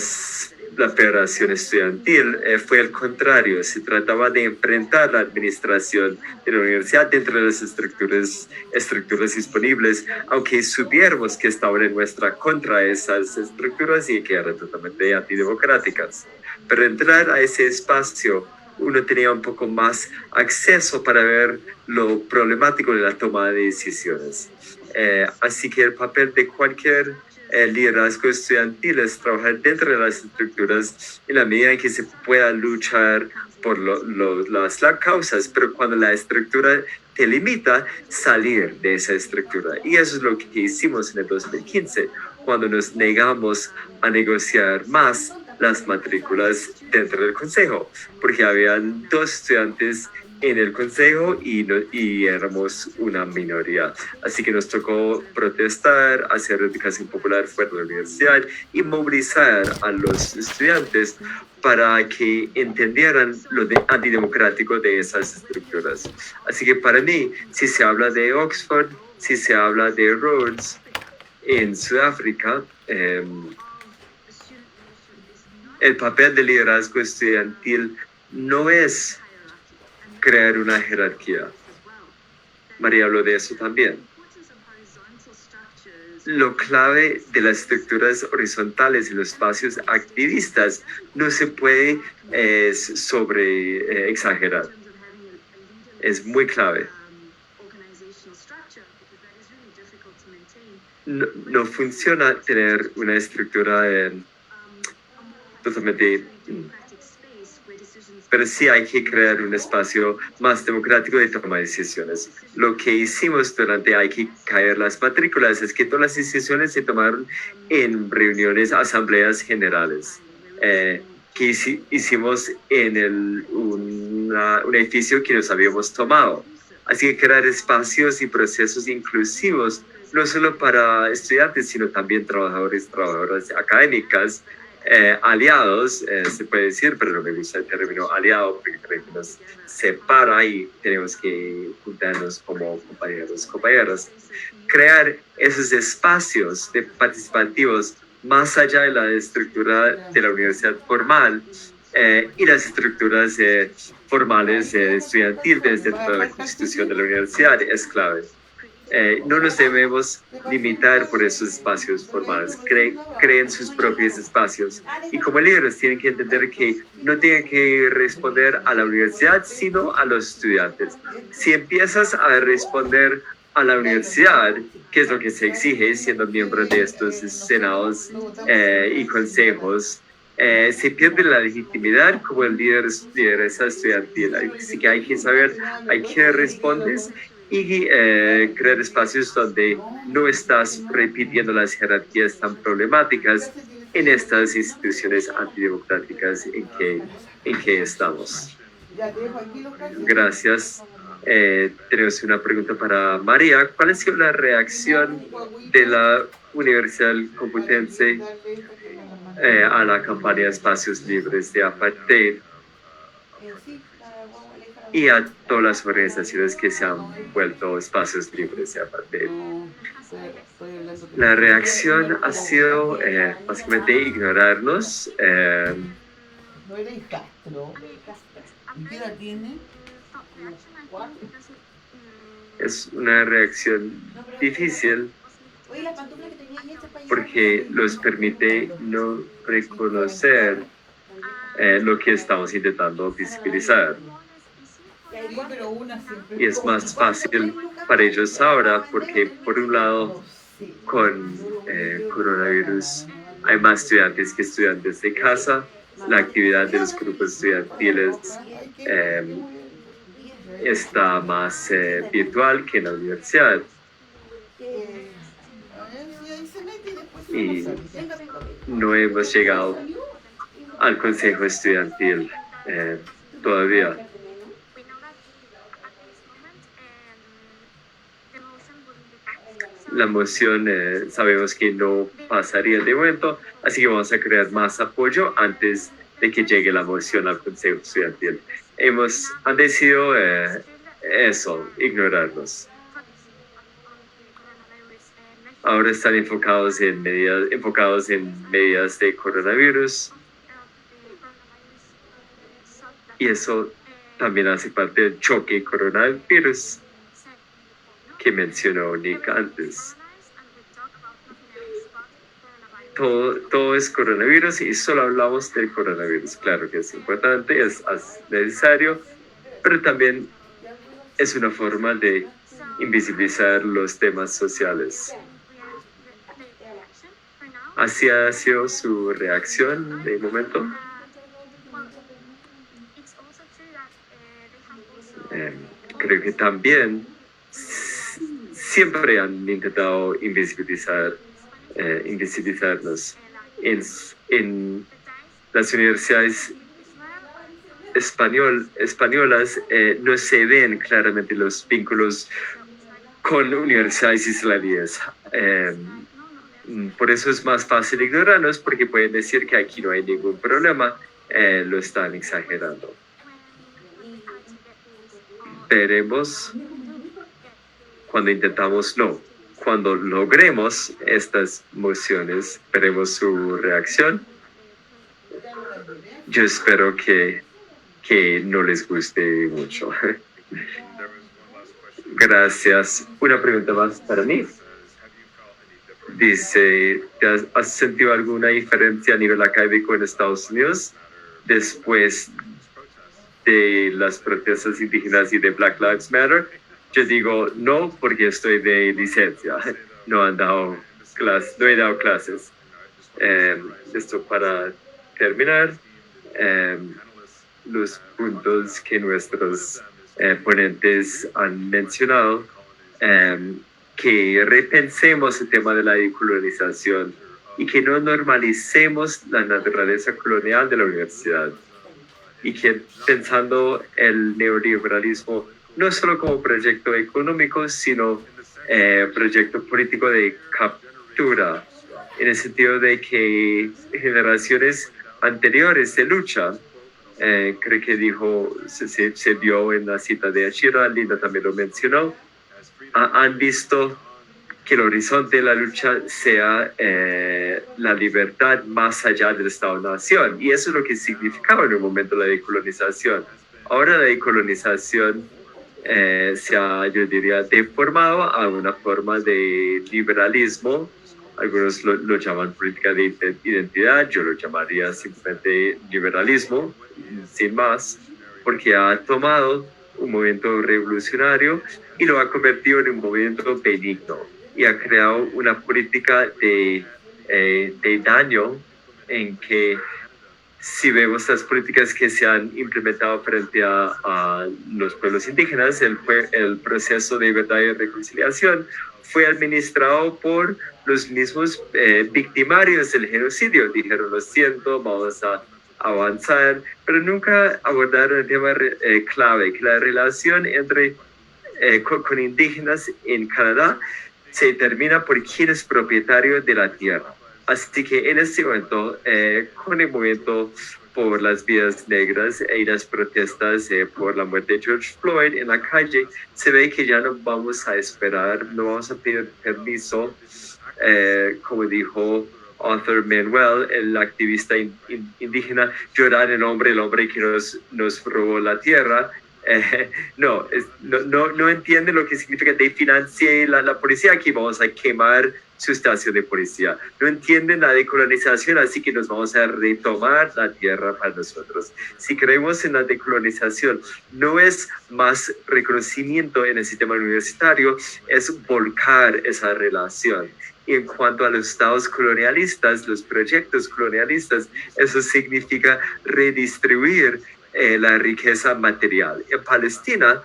federación estudiantil, fue el contrario. Se trataba de enfrentar la administración de la universidad dentro de las estructuras disponibles, aunque supiéramos que estaban en nuestra contra esas estructuras y que eran totalmente antidemocráticas. Pero entrar a ese espacio, uno tenía un poco más acceso para ver lo problemático de la toma de decisiones. Así que el papel de cualquier liderazgo estudiantil es trabajar dentro de las estructuras en la medida en que se pueda luchar por las causas, pero cuando la estructura te limita, salir de esa estructura. Y eso es lo que hicimos en el 2015, cuando nos negamos a negociar más las matrículas dentro del consejo, porque habían 2 estudiantes en el consejo y éramos una minoría. Así que nos tocó protestar, hacer educación popular fuera de la universidad y movilizar a los estudiantes para que entendieran lo antidemocrático de esas estructuras. Así que para mí, si se habla de Oxford, si se habla de Rhodes en Sudáfrica, el papel del liderazgo estudiantil no es crear una jerarquía. María habló de eso también. Lo clave de las estructuras horizontales y los espacios activistas no se puede exagerar. Es muy clave. No funciona tener una estructura totalmente... Pero sí hay que crear un espacio más democrático de toma de decisiones. Lo que hicimos durante Hay que caer las matrículas es que todas las decisiones se tomaron en reuniones, asambleas generales, que hicimos en un edificio que nos habíamos tomado. Así que crear espacios y procesos inclusivos, no solo para estudiantes, sino también trabajadoras académicas, aliados, se puede decir, pero no me gusta el término aliado porque creo que nos separa y tenemos que juntarnos como compañeros. Crear esos espacios participativos más allá de la estructura de la universidad formal y las estructuras formales estudiantil desde la constitución de la universidad es clave. No nos debemos limitar por esos espacios formales, creen sus propios espacios y como líderes tienen que entender que no tienen que responder a la universidad sino a los estudiantes. Si empiezas a responder a la universidad, que es lo que se exige siendo miembro de estos senados y consejos, se pierde la legitimidad como el lideresa estudiantil. Así que hay que saber a qué respondes y crear espacios donde no estás repitiendo las jerarquías tan problemáticas en estas instituciones antidemocráticas en que estamos. Gracias. Tenemos una pregunta para María. ¿Cuál ha sido la reacción de la Universidad Complutense a la campaña de Espacios Libres de Apartheid y a todas las organizaciones que se han vuelto espacios libres de Apartheid? La reacción ha sido básicamente ignorarnos. No era Castro. ¿Y qué edad tiene? Es una reacción difícil porque los permite no reconocer lo que estamos intentando visibilizar. Y es más fácil para ellos ahora porque, por un lado, con coronavirus hay más estudiantes que estudiantes de casa. La actividad de los grupos estudiantiles está más virtual que en la universidad. Y no hemos llegado al consejo estudiantil todavía. La moción sabemos que no pasaría de momento, así que vamos a crear más apoyo antes de que llegue la moción al consejo estudiantil. Han decidido eso, ignorarnos. Ahora están enfocados en medidas de coronavirus y eso también hace parte del choque coronavirus que mencionó Nick antes. Todo es coronavirus y solo hablamos del coronavirus. Claro que es importante, es necesario, pero también es una forma de invisibilizar los temas sociales. ¿Así ha sido su reacción de momento? Creo que también siempre han intentado invisibilizarnos. En las universidades españolas no se ven claramente los vínculos con universidades israelíes. Por eso es más fácil ignorarlos, porque pueden decir que aquí no hay ningún problema, lo están exagerando. Veremos cuando intentamos cuando logremos estas mociones, veremos su reacción. Yo espero que no les guste mucho. Gracias. Una pregunta más para mí. Dice, ¿has sentido alguna diferencia a nivel académico en Estados Unidos después de las protestas indígenas y de Black Lives Matter? Yo digo no, porque estoy de licencia. No he dado clases. Esto para terminar. Los puntos que nuestros ponentes han mencionado, que repensemos el tema de la decolonización y que no normalicemos la naturaleza colonial de la universidad, y que pensando el neoliberalismo no solo como proyecto económico, sino proyecto político de captura, en el sentido de que generaciones anteriores de lucha, creo que dijo, se dio en la cita de Ashira, Linda también lo mencionó, han visto que el horizonte de la lucha sea la libertad más allá del Estado-Nación. Y eso es lo que significaba en un momento la decolonización. Ahora la decolonización se ha, yo diría, deformado a una forma de liberalismo. Algunos lo llaman política de identidad, yo lo llamaría simplemente liberalismo, sin más, porque ha tomado un movimiento revolucionario y lo ha convertido en un movimiento benigno y ha creado una política de daño, en que si vemos las políticas que se han implementado frente a los pueblos indígenas, el proceso de verdad y reconciliación fue administrado por los mismos victimarios del genocidio. Dijeron, lo siento, vamos a avanzar, pero nunca abordaron el tema clave, que la relación entre con indígenas en Canadá se determina por quién es propietario de la tierra. Así que en este momento, con el movimiento por las vidas negras y las protestas por la muerte de George Floyd en la calle, se ve que ya no vamos a esperar, no vamos a pedir permiso, como dijo Arthur Manuel, el activista indígena, llorar el hombre que nos robó la tierra. No entienden lo que significa de financiar la policía, aquí vamos a quemar su estación de policía. No entienden la decolonización, así que nos vamos a retomar la tierra para nosotros. Si creemos en la decolonización, no es más reconocimiento en el sistema universitario, es volcar esa relación. Y en cuanto a los estados colonialistas, los proyectos colonialistas, eso significa redistribuir la riqueza material. En Palestina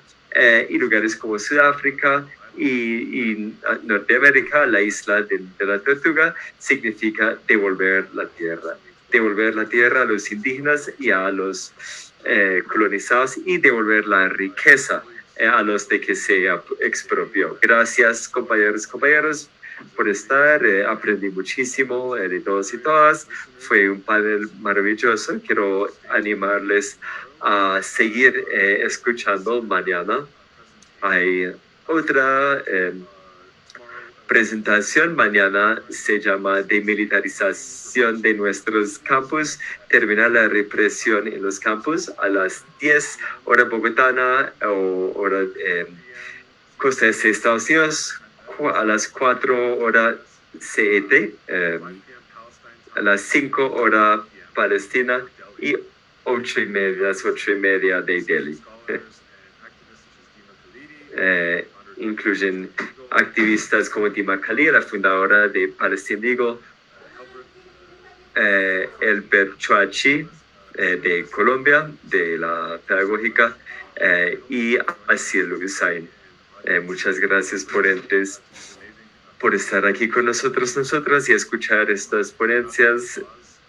y lugares como Sudáfrica y Norteamérica, la isla de la Tortuga, significa devolver la tierra a los indígenas y a los colonizados, y devolver la riqueza a los de que se expropió. Gracias, compañeros, por estar. Aprendí muchísimo de todos y todas. Fue un panel maravilloso. Quiero animarles a seguir escuchando mañana. Hay otra presentación. Mañana se llama Demilitarización de nuestros campus, terminar la represión en los campus, a las 10 hora bogotana o hora costa este de Estados Unidos, a las 4 horas CET, a las 5 horas Palestina y 8:30 de Delhi. Incluyen activistas como Dima Khalil, la fundadora de Palestine Eagle, Elbert Choachi de Colombia, de la pedagógica, y Asiel Hussain. Muchas gracias, ponentes, por estar aquí con nosotras y escuchar estas ponencias.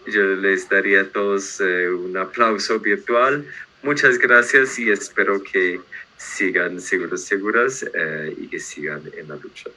Yo les daría a todos un aplauso virtual. Muchas gracias y espero que sigan seguras y que sigan en la lucha.